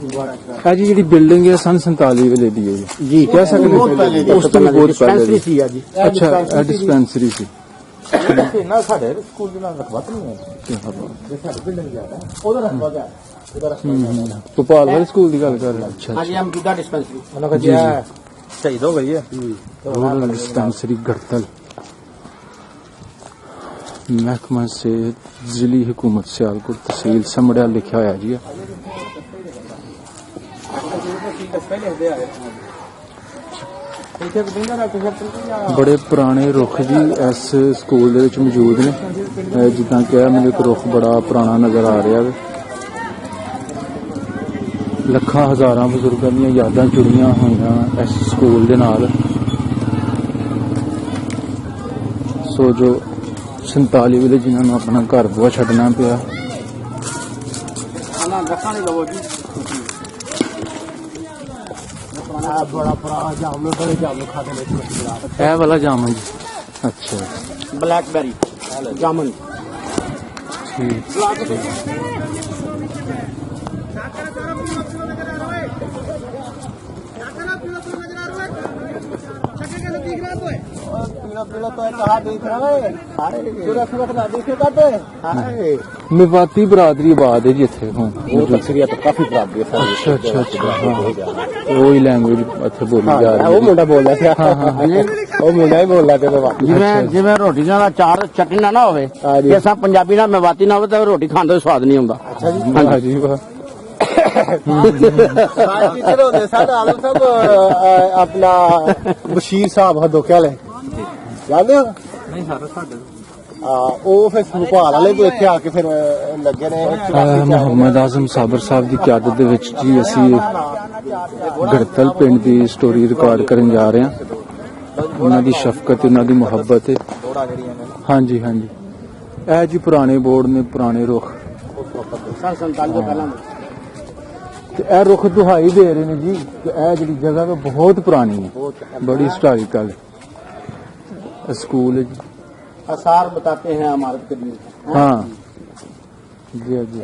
ਇਹ ਜੀ ਜਿਹੜੀ ਬਿਲਡਿੰਗ ਹੈ ਸੰਨ 47 ਵੇਲੇ ਦੀ ਹੈ ਜੀ। ਕਹਿ ਸਕਦੇ ਉਸ ਤੋਂ ਬਹੁਤ ਪਹਿਲੇ ਸੀ। ਅੱਛਾ, ਇਹ ਡਿਸਪੈਂਸਰੀ ਸੀ। ਨਾ ਸਾਡੇ ਸਕੂਲ ਦੇ ਨਾਲ ਰਖਬਤ ਨਹੀਂ ਹੈ ਜੇ ਸਾਡੇ ਬਿਲਡਿੰਗ ਜ਼ਿਆਦਾ ਉਹਦਾ ਰਖਬਾ ਹੈ ਉਹਦਾ ਰਖਬਾ ਭੋਪਾਲ ਵਾਲੇ ਸਕੂਲ ਦੀ ਗੱਲ ਕਰ ਰਹੇ ਅੱਛਾ हाँ जी हम जुदा डिस्पेंसरी ਉਹਨਾਂ ਦਾ ਜੀ ਸ਼ਹੀਦ ਹੋ ਗਈ ਹੈ रूरल डिस्पेंसरी गढ़तल महकमा सेहत जिली हुकूमत सियालकोट तहसील समड़िया लिखा होया जी बड़े पुराने रुख जी इस स्कूल दे विच मौजूद ने जिद्दां कि मैनूं एक रुख बड़ा पुराना नज़र आ रहा है ਲੱਖਾਂ ਹਜ਼ਾਰਾਂ ਬਜ਼ੁਰਗਾਂ ਦੀਆਂ ਯਾਦਾਂ ਜੁੜੀਆਂ ਹੋਈਆਂ ਇਸ ਸਕੂਲ ਦੇ ਨਾਲ ਸੋ ਜੋ 47 ਵੇਲੇ ਜਿਨ੍ਹਾਂ ਨੂੰ ਆਪਣਾ ਘਰ ਬੁਆ ਛੱਡਣਾ ਪਿਆ खाना रखा नहीं लगो जी ਬੜਾ ਪੁਰਾਣਾ ਜਾਮ ਬੜੇ ਜਾਮ ਖਾਦੇ ਨੇ ਇਹ ਵਾਲਾ ਜਾਮਨ ਜੀ ਅੱਛਾ ब्लैकबेरी जामुन ਠੀਕ ਪੀਲਾ ਪੀਲਾ तो कहा देख रहा है सूरत सूरत ना देखे काटे हाय मेवाती बरादरी आबाद है जी इत्थे हुण वो तस्वीर तो काफी खराब है अच्छा अच्छा अच्छा हाँ वही लैंग्वेज इत्थे बोली जा रही वो है मुंडा बोल रहा था वो मुंडा ही बोल रहा था ਜਿਵੇਂ ਜਿਵੇਂ ਰੋਟੀਆਂ ਦਾ ਚਾਰ ਚਟਨੀ ਨਾ ਹੋਵੇ ਹਾਂਜੀ। ਜੇ ਸਭ ਪੰਜਾਬੀ ਨਾਲ ਮੇਵਾਤੀ ਨਾ ਹੋਵੇ ਤਾਂ ਰੋਟੀ ਖਾਂਦੇ ਸਵਾਦ ਨਹੀਂ ਆਉਂਦਾ अच्छा जी हाँ जी वाह टीचर होते साढ़े आलम साहब अपना बशीर साहब हदो क्या ले जानते हो ਨਹੀਂ ਸਰ ਸਾਡੇ ਉਹ ਫਿਰ ਭੋਪਾਲ ਵਾਲੇ ਤੋਂ ਇੱਥੇ ਆ ਕੇ ਫਿਰ ਲੱਗੇ ਨੇ ਮੁਹੰਮਦ ਆਜ਼ਮ ਸਾਬਰ ਸਾਹਿਬ ਦੀ ਕਿਆਦਤ ਦੇ ਵਿੱਚ ਜੀ ਅਸੀਂ ਗੜਤਲ ਪਿੰਡ ਦੀ ਸਟੋਰੀ ਰਿਕਾਰਡ ਕਰਨ ਜਾ ਰਹੇ ਹਾਂ ਉਹਨਾਂ ਦੀ ਸ਼ਫਕਤ ਉਹਨਾਂ ਦੀ ਮੁਹੱਬਤ ਹੈ ਹਾਂਜੀ ਹਾਂਜੀ ਇਹ ਜੀ ਪੁਰਾਣੇ ਬੋਰਡ ਨੇ ਪੁਰਾਣੇ ਰੁੱਖ ਸਨ 47 ਤੋਂ ਪਹਿਲਾਂ ਤੇ ਇਹ ਰੁੱਖ ਦੁਹਾਈ ਦੇ ਰਹੇ ਨੇ ਜੀ ਕਿ ਇਹ ਜਿਹੜੀ ਜਗ੍ਹਾ ਹੈ ਬਹੁਤ ਪੁਰਾਣੀ ਹੈ ਬੜੀ ਹਿਸਟੋਰੀਕਲ ਹੈ स्कूल है जी आसार बताते हैं इमारत के लिए हाँ जी जी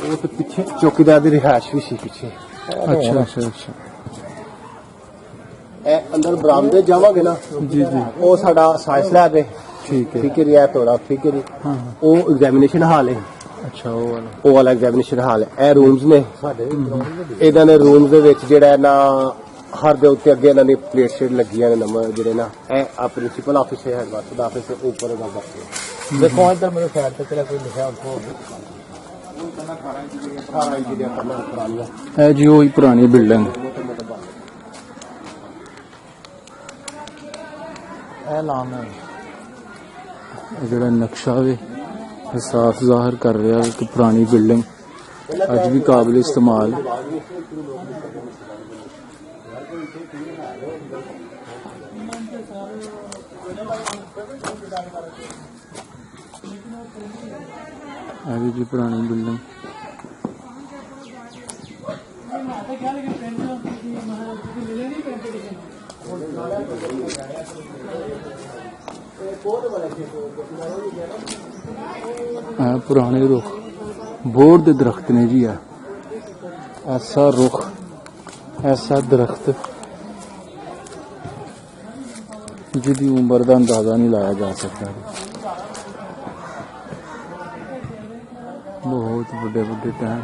ਉਹ ਤੇ ਪਿੱਛੇ ਚੌਕੀਦਾਰ ਦੀ ਰਿਹਾਇਸ਼ ਵੀ ਸੀ ਪਿੱਛੇ अच्छा अच्छा अच्छा ਇਹ ਅੰਦਰ ਬਰਾਮਦੇ ਜਾਵਾਂਗੇ ਨਾ जी जी ਉਹ ਸਾਡਾ ਸਾਇੰਸ ਲੈਬ ਹੈ ठीक है ਫਿਕਰ ਹੈ ਥੋੜਾ ਫਿਕਰ हाँ ਉਹ ਐਗਜ਼ਾਮੀਨੇਸ਼ਨ ਹਾਲ ਹੈ अच्छा वो वाला ਉਹ ਵਾਲਾ ਐਗਜ਼ਾਮੀਨੇਸ਼ਨ ਹਾਲ ਹੈ ਇਹ ਰੂਮਸ ਨੇ ਇਹਨਾਂ ਦੇ ਰੂਮਸ ਦੇ ਵਿੱਚ ਜਿਹੜਾ ਨਾ ਹਰ ਦੇ ਉੱਤੇ ਅੱਗੇ ਇਹਨਾਂ ਦੀ ਪਲੇਟ ਸ਼ੀਟ ਲੱਗੀਆਂ ਨੇ ਨੰਬਰ ਜਿਹੜੇ ਨਾ ਇਹ ਆ ਪ੍ਰਿੰਸੀਪਲ ਆਫਿਸ ਹੈ ਹੈਡਮਾਸਟਰ ਦਾ ਆਫਿਸ ਹੈ ਉੱਪਰ ਦਾ ਬੱਚੇ ਦੇਖੋ ਇੱਧਰ ਮੇਰੇ ਸਾਈਡ ਤੇ ਕਿਹੜਾ ਕੋਈ ਲਿਖਿਆ ਉੱਥੋਂ 18 ਇੰਜੀਨੀਅਰ ਕਰਨਾ ਪੁਰਾਣੀਆਂ है जी वही पुरानी बिल्डिंग ਇਹ ਲਾਮ ਹੈ ਜਿਹੜਾ ਨਕਸ਼ਾ ਵੇ ਸਾਫ਼ ਜ਼ਾਹਰ ਕਰ ਰਿਹਾ ਹੈ ਕਿ ਪੁਰਾਣੀ ਬਿਲਡਿੰਗ ਅੱਜ ਵੀ ਕਾਬਿਲ ਇਸਤੇਮਾਲ ਹੈ ਜੀ ਪੁਰਾਣੀ ਬਿਲਡਿੰਗ पुराने रुख बोर्ड दे दरख्त ने जी ऐसा रुख ऐसा दरख्त जिदी उम्र का अंदाजा नहीं लाया जा सकता बहुत बड़े बड़े टाइम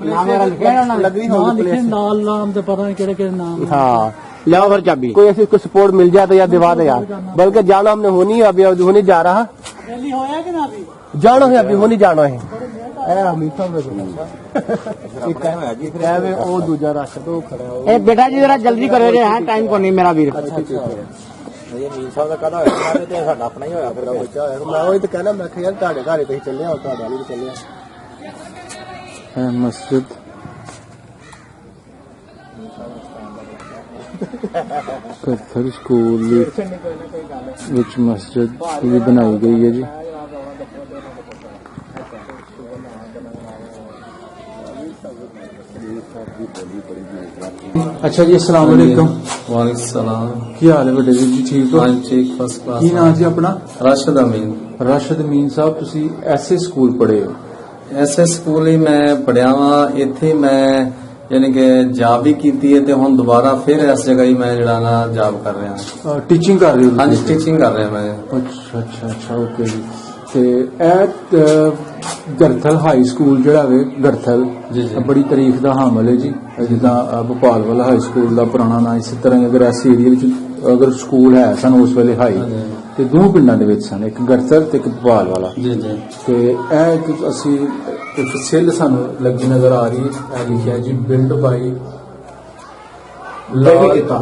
ਨਾਮ ਮੇਰਾ ਲਿਖਿਆ ਨਾ ਲੱਗੀ ਹੋਊਗੀ ਨਾਲ ਨਾਮ ਤੇ ਪਤਾ ਨਹੀਂ ਕਿਹੜੇ ਕਿਹੜੇ ਨਾਮ हाँ ਲਿਆਓ ਫਿਰ ਚਾਬੀ कोई ऐसी कोई सपोर्ट मिल जाए तो यार दिवा दे यार बल्कि जाना हमने होनी है अभी होने जा रहा ਪਹਿਲੀ ਹੋਇਆ ਕਿ ਨਾ ਵੀ जाना है अभी होने जाना है ए अमित साहब ने एक है जी फिर वो दूजा राशन तो खड़ा है ਇਹ ਬੇਟਾ ਜੀ ਜਰਾ ਜਲਦੀ ਕਰਿਓ ਜੇ ਹਾਂ ਟਾਈਮ ਕੋ ਨਹੀਂ ਮੇਰਾ ਵੀਰ ਇਹ ਮੀਰ ਸਾਹਿਬ ਦਾ ਕਹਦਾ ਹੋਇਆ ਤੇ ਸਾਡਾ ਆਪਣਾ ਹੀ ਹੋਇਆ ਫਿਰ ਬੱਚਾ ਹੋਇਆ ਮੈਂ ਉਹ ਤਾਂ ਕਹਿਣਾ ਮੈਂ ਕਿਹਾ ਯਾਰ ਤੁਹਾਡੇ ਘਰੇ ਤੇ ਚੱਲਿਆ ਉਹ ਤੁਹਾਡਾ ਨਹੀਂ ਚੱਲਿਆ है मस्जिद ਗਰਥਲ ਸਕੂਲ ਵਿੱਚ ਮਸਜਿਦ ਵੀ ਬਣਾਈ ਗਈ ਹੈ ਜੀ। ਅੱਛਾ ਜੀ, अस्सलाम वालेकुम। वालेकुम सलाम। ਕੀ ਹਾਲ ਹੈ ਵੱਡੇ ਵੀਰ ਜੀ, ਠੀਕ ਹੋ? हाँ ठीक फर्स्ट क्लास। ਕੀ ਨਾਮ ਜੀ ਆਪਣਾ? राशिद अमीन। ਰਾਸ਼ਦ ਅਮੀਨ ਸਾਹਿਬ, ਤੁਸੀਂ ਐਸੇ ਸਕੂਲ ਪੜ੍ਹੇ ਹੋ? ਐਸੇ ਸਕੂਲ ਹੀ ਮੈਂ ਪੜਿਆ ਵਾਂ। ਇੱਥੇ ਮੈਂ ਯਾਨੀ ਕਿ ਜੌਬ ਵੀ ਕੀਤੀ ਹੈ ਤੇ ਹੁਣ ਦੁਬਾਰਾ ਫਿਰ ਇਸ ਜਗ੍ਹਾ ਹੀ ਮੈਂ ਜਿਹੜਾ ਨਾ ਜੌਬ ਕਰ ਰਿਹਾ। ਟੀਚਿੰਗ ਕਰ ਰਹੇ ਹੋ? ਹਾਂਜੀ ਟੀਚਿੰਗ ਕਰ ਰਿਹਾ ਮੈਂ। ਅੱਛਾ ਅੱਛਾ ਅੱਛਾ, ਓਕੇ ਜੀ। ਤੇ ਇਹ ਗਰਥਲ ਹਾਈ ਸਕੂਲ ਜਿਹੜਾ ਵੇ ਗਰਥਲ, ਜੀ, ਜੀ। ਬੜੀ ਤਾਰੀਖ ਦਾ ਹਾਮਲ ਹੈ ਜੀ। ਜਿੱਦਾਂ ਭੋਪਾਲ ਵਾਲਾ ਹਾਈ ਸਕੂਲ ਦਾ ਪੁਰਾਣਾ ਨਾਂ, ਇਸੇ ਤਰ੍ਹਾਂ ਹੀ ਅਗਰ ਇਸ ਏਰੀਆ ਵਿੱਚ ਅਗਰ ਸਕੂਲ ਹੈ ਸਨ ਉਸ ਵੇਲੇ ਹਾਈ, ਹਾਂਜੀ। ਤੇ ਦੋ ਪਿੰਡਾਂ ਦੇ ਵਿੱਚ ਸਨ, ਇੱਕ ਗਰਥਲ ਤੇ ਇੱਕ ਭੋਪਾਲ ਵਾਲਾ। ਜੀ ਜੀ। ਤੇ ਇਹ ਇੱਕ ਅਸੀਂ ਇੱਕ ਸਿੱਲ ਸਾਨੂੰ ਲੱਗੀ ਨਜ਼ਰ ਆ ਰਹੀ ਹੈ, ਇਹ ਲਿਖਿਆ ਜੀ build by Devilita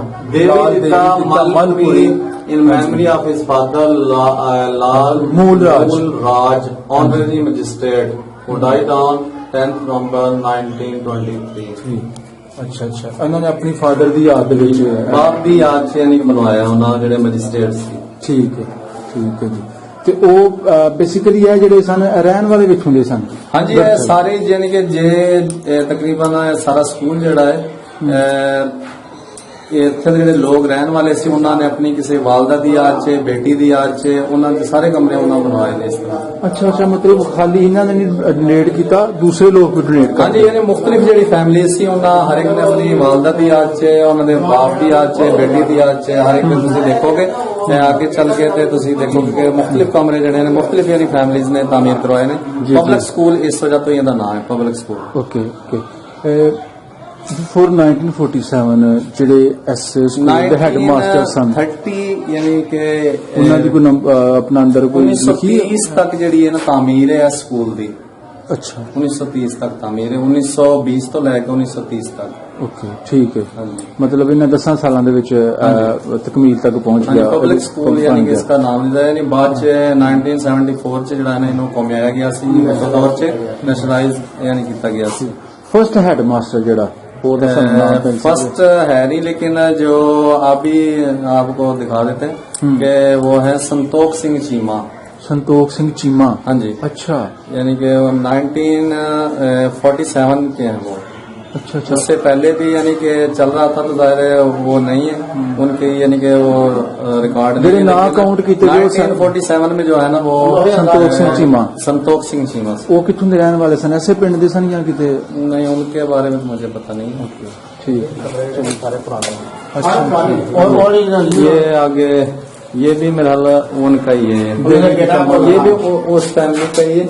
Malpuri in memory of his father Lal Mool Raj, honorary magistrate, who died on 10th November 1923। ਅੱਛਾ ਅੱਛਾ, ਇਹਨਾਂ ਨੇ ਆਪਣੀ ਫਾਦਰ ਦੀ ਯਾਦ ਦੇ ਵਿੱਚ ਬਾਪ ਦੀ ਯਾਦ 'ਚ ਯਾਨੀ ਕਿ ਬਣਵਾਇਆ ਉਹਨਾਂ ਜਿਹੜੇ ਮੈਜਿਸਟ੍ਰੇਟ ਸੀ। ਠੀਕ ਹੈ ਜੀ। ਤੇ ਉਹ ਬੇਸਿਕਲੀ ਇਹ ਜਿਹੜੇ ਸਨ ਰਹਿਣ ਵਾਲੇ ਵਿੱਚੋਂ ਦੇ ਸਨ? ਹਾਂਜੀ, ਇਹ ਸਾਰੇ ਯਾਨੀ ਕਿ ਜੇ ਤਕਰੀਬਨ ਇਹ ਸਾਰਾ ਸਕੂਲ ਜਿਹੜਾ ਹੈ ਇੱਥੇ ਦੇ ਜਿਹੜੇ ਲੋਕ ਰਹਿਣ ਵਾਲੇ ਸੀ, ਉਹਨਾਂ ਨੇ ਆਪਣੀ ਕਿਸੇ ਵਾਲਦਾ ਦੀ ਯਾਦ 'ਚ, ਬੇਟੀ ਦੀ ਯਾਦ 'ਚ ਉਹਨਾਂ ਦੇ ਸਾਰੇ ਕਮਰੇ ਉਹਨਾਂ ਬਣਵਾਏ ਨੇ ਇਸ ਤਰ੍ਹਾਂ। ਅੱਛਾ ਅੱਛਾ, ਮਤਲਬ ਖਾਲੀ ਇਹਨਾਂ ਨੇ ਨਹੀਂ ਡੋਨੇਟ ਕੀਤਾ, ਦੂਸਰੇ ਲੋਕ ਵੀ ਡੋਨੇਟ ਕਰਦੇ? ਹਾਂਜੀ, ਇਹਨੇ ਮੁxtਲਿਫ ਜਿਹੜੀ ਫੈਮਿਲੀ ਸੀ ਉਹਨਾਂ ਹਰ ਇੱਕ ਨੇ ਆਪਣੀ ਵਾਲਦਾ ਦੀ ਯਾਦ 'ਚ, ਉਹਨਾਂ ਦੇ ਬਾਪ ਦੀ ਯਾਦ 'ਚ, ਬੇਟੀ ਦੀ ਯਾਦ 'ਚ, ਹਰ ਇੱਕ ਨੂੰ ਤੁਸੀਂ ਦੇਖੋਗੇ ਤੇ ਅੱਗੇ ਚੱਲ ਕੇ ਤੇ ਤੁਸੀਂ ਦੇਖੋਗੇ ਕਿ ਮੁxtਲਿਫ ਕਮਰੇ ਜਿਹੜੇ ਨੇ ਮੁxtਲਿਫ ਜਿਹੜੀ ਫੈਮਿਲੀਜ਼ ਨੇ ਤਾਮੀਰ ਕਰਵਾਏ ਨੇ। ਜੀ। ਪਬਲਿਕ ਸਕੂਲ ਇਸ ਵਜ੍ਹਾ ਤੋਂ ਇਹਦਾ ਨਾਮ ਹੈ public school. Okay okay. Before 1947 ਜਿਹੜੇ ਐਸ ਸਕੂਲ ਦੇ ਹੈਡ ਮਾਸਟਰ ਸਨ, 30 ਯਾਨੀ ਕਿ ਉਹਨਾਂ ਦੀ ਕੋਈ ਆਪਣਾ ਅੰਦਰ ਕੋਈ ਲਿਖੀ? 1930 ਤੱਕ ਜਿਹੜੀ ਹੈ ਨਾ ਤਾਮੀਰ ਹੈ ਇਸ ਸਕੂਲ ਦੀ। ਅੱਛਾ, 1930 ਤੱਕ ਤਾਮੀਰ ਹੈ, 1920 ਤੋਂ ਲੈ ਕੇ 1930 ਤੱਕ। ਓਕੇ ਠੀਕ ਹੈ। ਹਾਂਜੀ। ਮਤਲਬ ਇਹਨਾਂ 10 ਸਾਲਾਂ ਦੇ ਵਿੱਚ ਤਕਮੀਲ ਤੱਕ ਪਹੁੰਚ ਗਿਆ। ਪਬਲਿਕ ਸਕੂਲ ਯਾਨੀ ਕਿ ਇਸका ਨਾਮ ਲਿਆ ਯਾਨੀ ਬਾਅਦ ਚ 1974 ਚ ਜਿਹੜਾ ਇਹਨੂੰ ਕੌਮਿਆਇਆ ਗਿਆ ਸੀ, ਉਸ ਦੌਰ ਚ ਨੈਸ਼ਨਲਾਈਜ਼ ਯਾਨੀ ਕੀਤਾ ਗਿਆ ਸੀ। फर्स्ट हेड मास्टर जड़ा वो तो सब नाम पे फर्स्ट है नहीं, लेकिन जो अभी आपको दिखा देते हैं कि वो है संतोख सिंह चीमा। संतोख सिंह चीमा, हाँ जी। अच्छा यानी कि 1947 के हैं वो। अच्छा अच्छा, उससे पहले भी यानी कि चल रहा था तो जाहिर है वो नहीं है उनके यानी कि वो रिकॉर्ड मेरे ना काउंट कीते जो 1947 में जो है ना वो संतोख सिंह चीमा। संतोख सिंह चीमा वो कितों दे रहने वाले सन? ऐसे पिंड दे सन या किते? नहीं, उनके बारे में मुझे पता नहीं है। ठीक है, सारे पुराने। अच्छा। और ये आगे ये भी मेरा उनका ही है, ये भी उस फैमिली का ही है।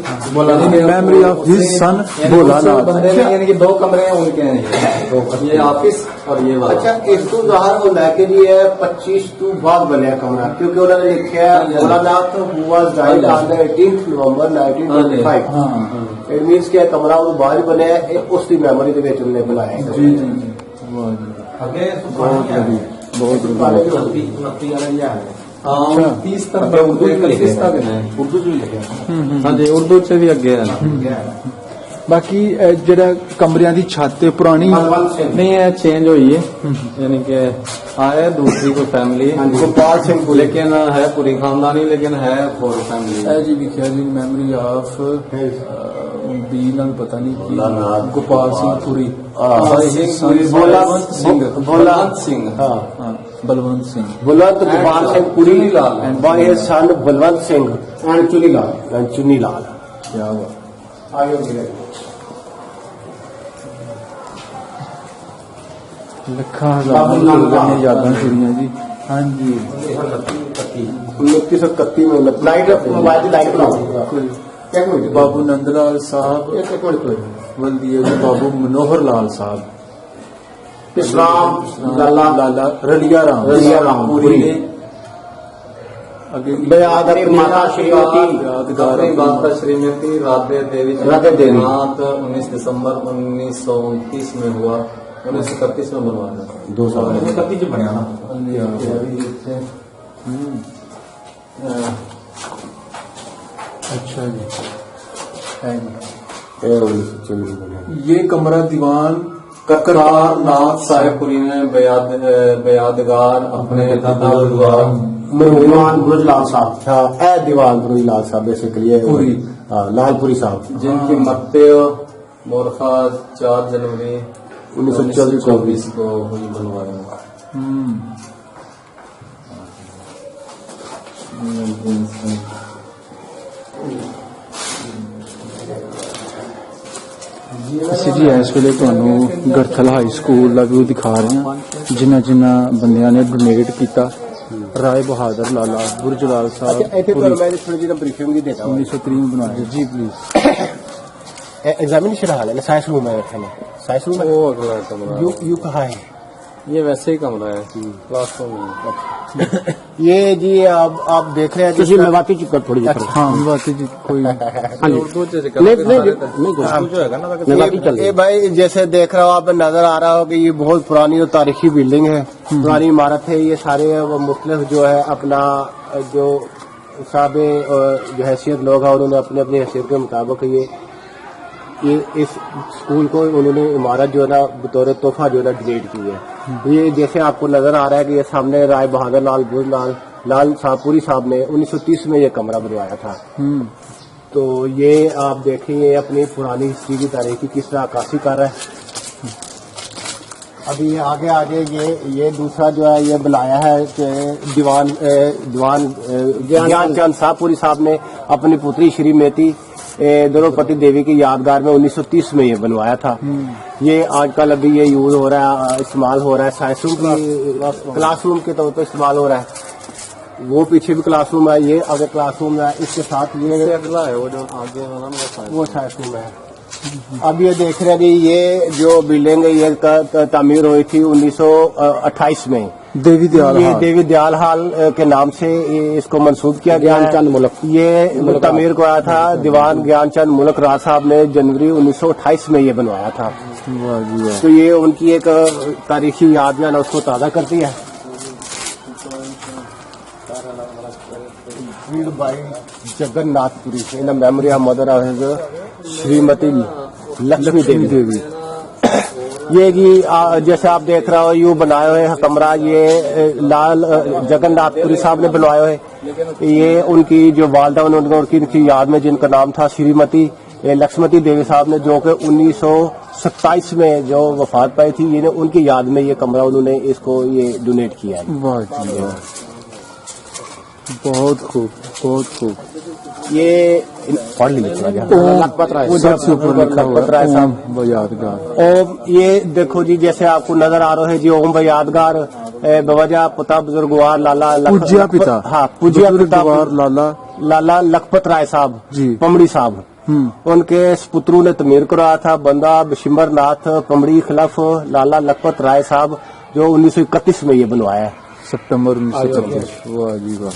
Memory of his son Bholanath. बंदे ने यानी कि 2 कमरे हैं उनके हैं, ये ऑफिस और ये वाला। अच्छा, इस ਤੋਂ ਜ਼ਾਹਰ ਹੁੰਦਾ ਕਿ ਜੀ ਇਹ 25 ਤੋਂ ਬਾਅਦ ਬਣਿਆ ਕਮਰਾ, ਕਿਉਂਕਿ ਉਹਨਾਂ ਨੇ ਲਿਖਿਆ ਭੋਲਾਨਾਥ who was died on the 18th November 1925। हाँ ਇਟ ਮੀਨਸ ਕਿ ਇਹ ਕਮਰਾ ਉਹ ਬਾਅਦ ਬਣਿਆ, ਇਹ ਉਸ ਦੀ ਮੈਮੋਰੀ ਦੇ ਵਿੱਚ ਉਹਨੇ ਬਣਾਇਆ ਹੈ। जी जी जी, वाह जी, बहुत बढ़िया, बहुत बढ़िया। हाँ 30 तक उर्दू 31 तक है, ਉਰਦੂ ਚ ਵੀ ਲਿਖਿਆ। हाँ जी उर्दू से भी अगे है। बाकी जरा कमरियां दी छत पुरानी नहीं है, चेंज हुई है यानी कि आए दूसरी कोई फैमिली, गोपाल सिंह पुरी। लेकिन है पूरी खानदानी, लेकिन है फोर फैमिली। ਇਹ ਜੀ ਲਿਖਿਆ ਜੀ ਮੈਮਰੀ ਆਫ ਬੀ ਨਾਲ ਪਤਾ ਨਹੀਂ ਕੀ, ਗੋਪਾਲ ਸਿੰਘ ਪੁਰੀ, बलवंत सिंह। हाँ, ਹਾਂ ਬਲਵੰਤ ਸਿੰਘ, बुलंद Gopal Singh Puri Chunilal. by his son Balwant Singh and Chunilal. ਕੀ ਬਾਤ। आगे बढ़िए। ਲੱਖਾਂ ਹਜ਼ਾਰਾਂ ਯਾਦਾਂ ਛੁੜੀਆਂ ਜੀ। ਹਾਂਜੀ 2931 में लाइट मोबाइल की लाइट बनाओ। क्या कोई ਬਾਬੂ ਨੰਦ ਲਾਲ ਸਾਹਿਬ, एक कोई ਵਲਦੀਆ ਜੀ ਬਾਬੂ ਮਨੋਹਰ ਲਾਲ ਸਾਹਿਬ, इस्लाम ਲਾਲਾ ਰਲੀਆ ਰਾਮ पुरी ਨੇ ਅੱਗੇ बेयाद अपनी माता श्रीमती ਯਾਦਗਾਰ अपनी माता श्रीमती राधे देवी जी राधे देवी। देहांत 19 दिसंबर 1929 में हुआ, 1931 में बनवाया। 2 साल 31 बनया ना। अच्छा जी, है जी। ये कमरा दीवान ककरार नाथ साहेबपुरी ने बयादगार अपने दीवान बुरजलाल साहब था, ए दीवान बुरजलाल साहब बेसिकली पुरी। लालपुरी साहब जिनकी मत्ते मोरखा 4 जनवरी 1924 को हुई बनवाया। ਅਸੀਂ ਜੀ ਇਸ ਵੇਲੇ ਤੁਹਾਨੂੰ ਗੜਥਲ ਹਾਈ ਸਕੂਲ ਦਾ ਵਿਊ ਦਿਖਾ ਰਹੇ ਹਾਂ, ਜਿਨ੍ਹਾਂ ਬੰਦਿਆਂ ਨੇ ਡੋਨੇਟ ਕੀਤਾ। ਰਾਏ ਬਹਾਦਰ ਲਾਲਾ ਬੁਰਜਲਾਲ ਸਾਹਿਬ ਇੱਥੇ ਤੁਹਾਨੂੰ ਮੈਂ ਥੋੜੀ ਜਿਹੀ ਬਰੀਫਿੰਗ ਵੀ ਦੇਤਾ ਹੂੰ। 1903 में बनाया जी प्लीज। एग्जामिनेशन हाल है ना, साइंस रूम है रखा है, साइंस रूम वो अगला कमरा यू कहाँ है? ये वैसे ही कमरा है, क्लासरूम है। ये जी आप देख रहे हैं ਤੁਸੀਂ ਮੇਵਾਤੀ ਚ ਥੋੜੀ ਜਿਹੀ हाँ बातें जी कोई उर्दू से ये भाई जैसे देख रहे हो आप, नजर आ रहा हो कि ये बहुत पुरानी और तारीखी बिल्डिंग है, पुरानी इमारत है। ये सारे मुख्तलिफ जो है अपना जो साबे जो हैसियत लोग हैं उन्होंने अपने अपनी हैसियत के मुताबिक ये इस स्कूल को उन्होंने इमारत जो है ना बतौर तोहफा जो है ना डोनेट की है। ये जैसे आपको नजर आ रहा है कि ये सामने राय बहादुर लाल बुरजलाल साहबपुरी साहब ने 1930 में ये कमरा बनवाया था। तो ये आप देखिए अपनी पुरानी हिस्ट्री की तारीख की किस तरह अक्कासी कर रहा है। अभी आगे ये दूसरा जो है ये बुलाया है कि दीवान ज्ञानचंद साहबपुरी साहब ने अपनी पुत्री श्रीमती द्रौपदी देवी की यादगार में 1930 में ये बनवाया था। ये आजकल अभी ये यूज हो रहा है, इस्तेमाल हो रहा है, साइंस रूम की क्लासरूम के तौर पर इस्तेमाल हो रहा है। वो पीछे भी क्लासरूम है, ये आगे क्लासरूम है, इसके साथ ये अगला है वो जो आगे वाला वो साइंस रूम है। अब ये देख रहे हैं कि ये जो बिल्डिंग है ये तामीर हुई थी 1928 में। देवी दयाल ये हाल। देवी दयाल हाल के नाम से इसको मंसूब किया गया है। ज्ञानचंद मुल्क ये तामीर को आया था दीवान ज्ञानचंद मुल्क राज साहब ने जनवरी 1928 में ये बनवाया था। वाह जी वाह। तो ये उनकी एक तारीखी याद जो है ना उसको ताज़ा करती है। Jagannathpuri in the memory of mother of Shrimati Lakshmi Devi. ये जी जैसे आप देख रहे हो यू बनाए हुए है कमरा, ये लाल जगन्नाथपुरी साहब ने बनवाए हुए। ये उनकी जो वालदा उनकी याद में जिनका नाम था श्रीमती लक्ष्मती देवी साहब ने, जो कि 1927 में जो वफात पाई थी, ये उनकी याद में ये कमरा उन्होंने इसको ये डोनेट किया है। वाह जी वाह, बहुत खूब बहुत खूब। ये पढ़ लीजिए लखपत राय सबसे ऊपर लिखा हुआ लखपत राय है साहब। ओम व यादगार। ओम, ये देखो जी जैसे आपको नजर आ रहा है जी ओम व यादगार बवजह पिता बुजुर्गवार लाला पूज्या पिता। हाँ पूज्या पिता बुजुर्गवार लाला लखपत राय साहब जी पमड़ी साहब। उनके सपुत्रों ने तमीर कराया था बंदा बिशंबर नाथ पमड़ी खिलाफ लाला लखपत राय साहब, जो 1931 में ये बनवाया है। सितंबर 1925। वाह जी वाह,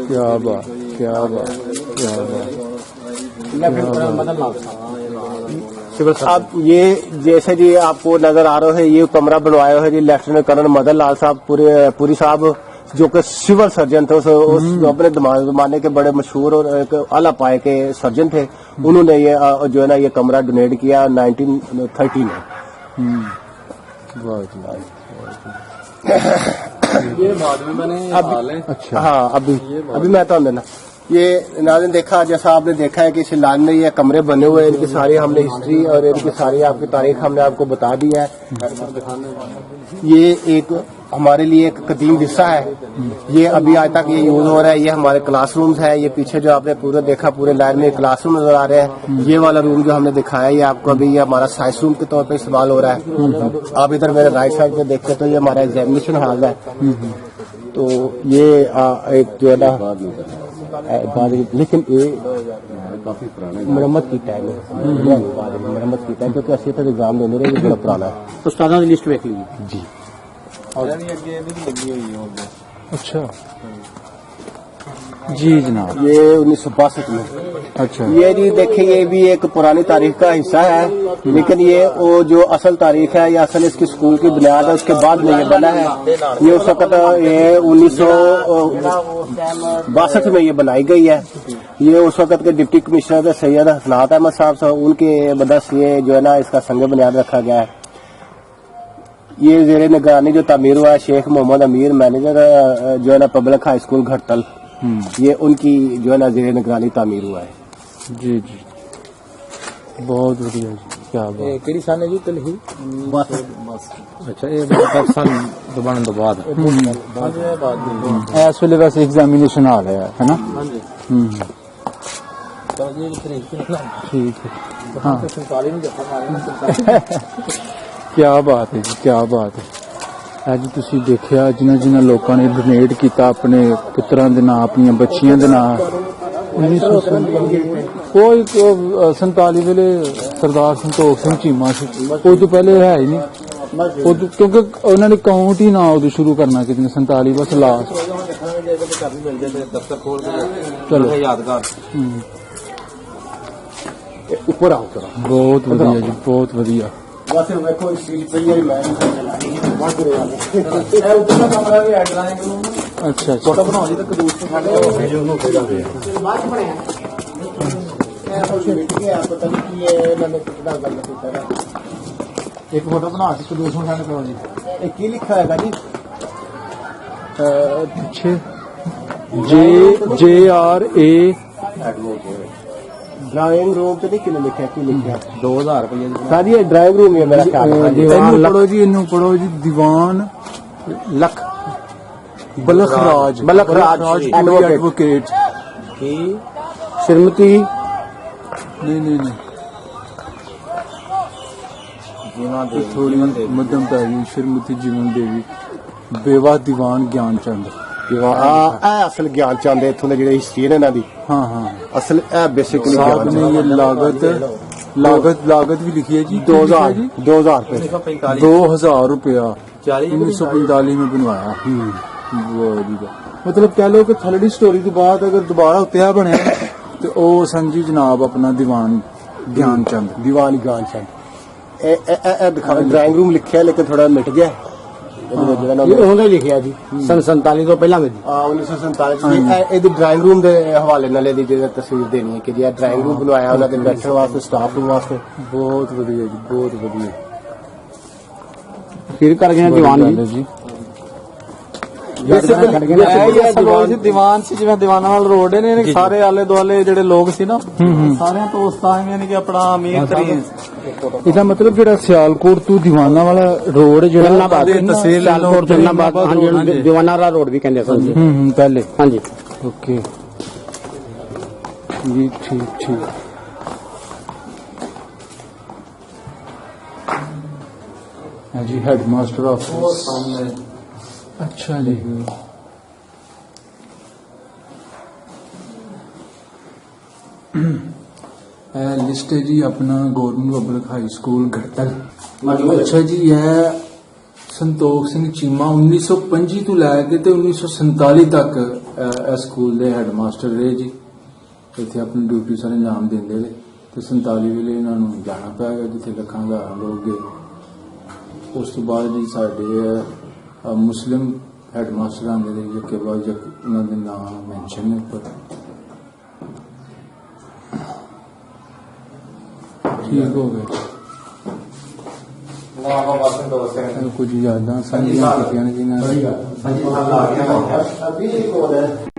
क्या बात क्या बात क्या बात। अब ये जैसे जी आपको नजर आ रहा है ये कमरा बनवाया है जी लेफ्टिनेंट कर्नल मदन लाल साहब पुरी साहब, जो कि सिविल सर्जन थे। उस अपने जमाने के बड़े मशहूर और एक आला पाए के सर्जन थे। उन्होंने ये जो है ना ये कमरा डोनेट किया 1930 में। वाह जी वाह। ये बाद में बने हाल है। अच्छा हाँ अभी मैं तो देना ये नाज़रीन देखा, जैसा आपने देखा है कि शिलान में ये कमरे बने हुए हैं, इनकी सारी हमने हिस्ट्री और इनकी सारी आपकी तारीख हमने आपको बता दी है। ये एक हमारे लिए एक कदीम हिस्सा है, ये अभी आज तक ये यूज हो रहा है। ये हमारे क्लासरूम्स है, ये पीछे जो आपने पूरे देखा पूरे लाइन में क्लासरूम नजर आ रहे हैं। ये वाला रूम जो हमने दिखाया ये आपको अभी ये हमारा साइंस रूम के तौर पे इस्तेमाल हो रहा है। आप इधर मेरे राइट साइड पे देखते तो ये हमारा एग्जामिनेशन हॉल है। तो ये एक जो है ना लेकिन ये काफी पुराना मरम्मत की टाइम है, मरम्मत की टाइम क्योंकि 80 तक एग्जाम देने रहे बड़ा पुराना है। उस्तादा की लिस्ट देख लीजिए जी। अच्छा जी जनाब। ये 1962 में। अच्छा ये जी देखिए ये भी एक पुरानी तारीख का हिस्सा है, लेकिन ये वो जो असल तारीख है या असल इसकी स्कूल की बुनियाद है उसके बाद में ये बना है। ये उस वक्त ये 1962 में ये बनाई गई है। ये उस वक्त के डिप्टी कमिश्नर सैयद हसनात अहमद साहब उनके बदस ये जो है ना इसका संग बुनियाद रखा गया है। ये जेर निगरानी जो तामीर हुआ है शेख मोहम्मद अमीर मैनेजर जो है ना पब्लिक हाई स्कूल घटतल, ये उनकी जो है ना जेर निगरानी तामीर हुआ है। जी जी, बहुत बढ़िया जी, क्या बात। केड़ी सन है जी तलही अच्छा ये 10 साल बनने तो बाद इस वेले वैसे एग्जामिनेशन आ रहा है ना? ठीक है, हाँ। क्या बात है जी, क्या बात है। ਅੱਜ ਤੁਸੀਂ ਦੇਖਿਆ ਜਿਨ੍ਹਾਂ ਲੋਕਾਂ ਨੇ ਡੋਨੇਟ ਕੀਤਾ ਆਪਣੇ ਪੁੱਤਰਾਂ ਦੇ ਨਾਂ, ਆਪਣੀਆਂ ਬੱਚੀਆਂ ਦੇ ਨਾਂ। 1947 ਵੇਲੇ ਸਰਦਾਰ ਸੰਤੋਖ ਸਿੰਘ ਚੀਮਾ ਸੀ, ਉਹ ਤੋਂ ਪਹਿਲੇ ਹੈ ਹੀ ਨਹੀਂ, ਉਦੋਂ ਕਿਉਂਕਿ ਉਹਨਾਂ ਨੇ ਕਾਊਂਟ ਹੀ ਨਾ ਉਦੋਂ ਸ਼ੁਰੂ ਕਰਨਾ ਕਿਤੇ 47 ਬਸ ਲਾਸਟ। ਚਲੋ ਯਾਦਗਾਰ ऊपर आओ जरा। ਬਹੁਤ ਵਧੀਆ ਜੀ, ਬਹੁਤ ਵਧੀਆ। बस देखो इस चीज पे ये मैं बहुत बुरे हाल है। ਇਹ ਉੱਤੇ ਦਾ ਕਮਰਾ ਵੀ ਐਡ ਡਰਾਇੰਗ ਰੂਮ ਅੱਛਾ ਛੋਟਾ ਬਣਾਓ ਜੀ, ਤਾਂ ਕਦੂਸ ਤੋਂ ਸਾਡੇ ਬਾਅਦ ਚ ਬਣਿਆ मैं खुश बैठ गया पता नहीं कि ये मैंने कितना गलत होता है। ਇੱਕ ਫੋਟੋ ਬਣਾ ਕੇ ਕਦੂਸ ਨੂੰ ਸੈਂਡ ਕਰੋ ਜੀ। ये की लिखा है जी? ਪਿੱਛੇ JRA ड्राइंग रूम तो नहीं किने लिखा की लिखा 2000 ਰੁਪਏ ਦੀ सर ये ड्राइंग रूम है मेरा ख्याल है। ਇਹਨੂੰ ਪੜੋ ਜੀ, ਇਹਨੂੰ ਪੜੋ ਜੀ। ਦੀਵਾਨ लख ਬਲਖਰਾਜ ਬਲਖਰਾਜ ਐਡਵੋਕੇਟ की श्रीमती ਨਹੀਂ ਥੋੜੀ ਮੱਧਮ ਪੈ ਗਈ। ਸ਼੍ਰੀਮਤੀ ਜੀਵਨ ਦੇਵੀ, ਬੇਵਾ ਦੀਵਾਨ ਗਿਆਨ ਚੰਦ। असल ज्ञान चाहते इतों के ਜਿਹੜੇ ਹਿਸਟਰੀ ਨੇ ਇਹਨਾਂ ਦੀ। हाँ हाँ, असल बेसिकली साहब ने ये लागत भी लिखी है जी। 2000 रुपए 2000 रुपया 1945 में बनवाया। वाह जी वाह। मतलब कह लो कि थलड़ी स्टोरी के बाद अगर दोबारा उत्या बनया तो ओ संजी जनाब अपना दीवान ज्ञान चंद। दीवान ज्ञान चंद ड्राइंग रूम लिखा है लेकिन थोड़ा मिट गया। ਉਹਨੇ ਲਿਖਿਆ ਜੀ ਸਨ 47 ਤੋਂ ਪਹਿਲਾਂ ਵਿੱਚ 1947 ਇਹਦੀ ਡਰਾਇੰਗ ਰੂਮ ਦੇ ਹਵਾਲੇ ਨਾਲ ਇਹਦੀ ਜਿਹੜੀ ਤਸਵੀਰ ਦੇਣੀ ਹੈ ਕਿ ਜਿਹੜਾ ਡਰਾਇੰਗ ਰੂਮ ਬਣਵਾਇਆ ਉਹਨਾਂ ਦੇ ਬੈਠਣ ਵਾਸਤੇ, ਸਟਾਫ ਰੂਮ ਵਾਸਤੇ। बहुत वधिया जी, बहुत वधिया। ਫਿਰ ਕਰ ਗਏ ਦੀਵਾਨ ਜੀ। ਦੀਵਾਨ ਸੀ ਜਿਵੇਂ ਦੀਵਾਨਾਂ ਨਾਲ ਰੋਡ ਨੇ, ਇਹਨੇ ਸਾਰੇ ਆਲੇ ਦੁਆਲੇ ਜਿਹੜੇ ਲੋਕ ਸੀ ਨਾ, ਸਾਰਿਆਂ ਤੋਂ ਉਸਤਾਂ ਯਾਨੀ ਕਿ ਆਪਣਾ ਅਮੀਰ ਤਰੀਨ ਇਹਦਾ ਮਤਲਬ ਜਿਹੜਾ ਸਿਆਲਕੋਟ ਤੋਂ ਦੀਵਾਨਾ ਵਾਲਾ ਰੋਡ ਜਿਹੜਾ ਤਹਿਸੀਲ ਲਾਲਪੁਰ ਜਲਾਲਾਬਾਦ, ਹਾਂਜੀ ਦੀਵਾਨਾ ਵਾਲਾ ਰੋਡ ਵੀ ਕਹਿੰਦੇ ਸਨ ਜੀ। ਪਹਿਲੇ ਹਾਂਜੀ ओके जी, ठीक ठीक। हाँ जी, हेडमास्टर ऑफिस ਸਾਹਮਣੇ। अच्छा जी। लिस्ट है जी अपना गवर्नमेंट पब्लिक हाई स्कूल घटतल। अच्छा जी, यह संतोख सिंह चीमा 1925 ਤੋਂ ਲੈ ਕੇ ਤੇ 1947 ਤੱਕ ਇਹ ਸਕੂਲ ਦੇ ਹੈਡਮਾਸਟਰ ਰਹੇ ਜੀ। ਇੱਥੇ ਆਪਣੀ ਡਿਊਟੀ ਸਾਰੇ ਅੰਜਾਮ ਦਿੰਦੇ ਨੇ ਤੇ 47 ਵੇਲੇ ਇਹਨਾਂ ਨੂੰ ਜਾਣਾ ਪਿਆ ਗਿਆ ਜਿੱਥੇ ਲੱਖਾਂ ਹਜ਼ਾਰਾਂ ਲੋਕ ਗਏ। ਉਸ ਤੋਂ ਬਾਅਦ ਜੀ ਸਾਡੇ ਮੁਸਲਿਮ ਹੈਡਮਾਸਟਰ ਆਉਂਦੇ ਨੇ ਜਿੱਕੇ ਬਾਅਦ ਉਹਨਾਂ ਦੇ ਨਾਮ ਮੈਂਸ਼ਨ ਨੇ ਉੱਪਰ। ਠੀਕ ਹੋ ਗਿਆ ਕੁਝ ਯਾਦਾਂ ਸਾਂਝੀਆਂ ਕੀਤੀਆਂ ਨੇ ਜਿਨ੍ਹਾਂ अभी एक और है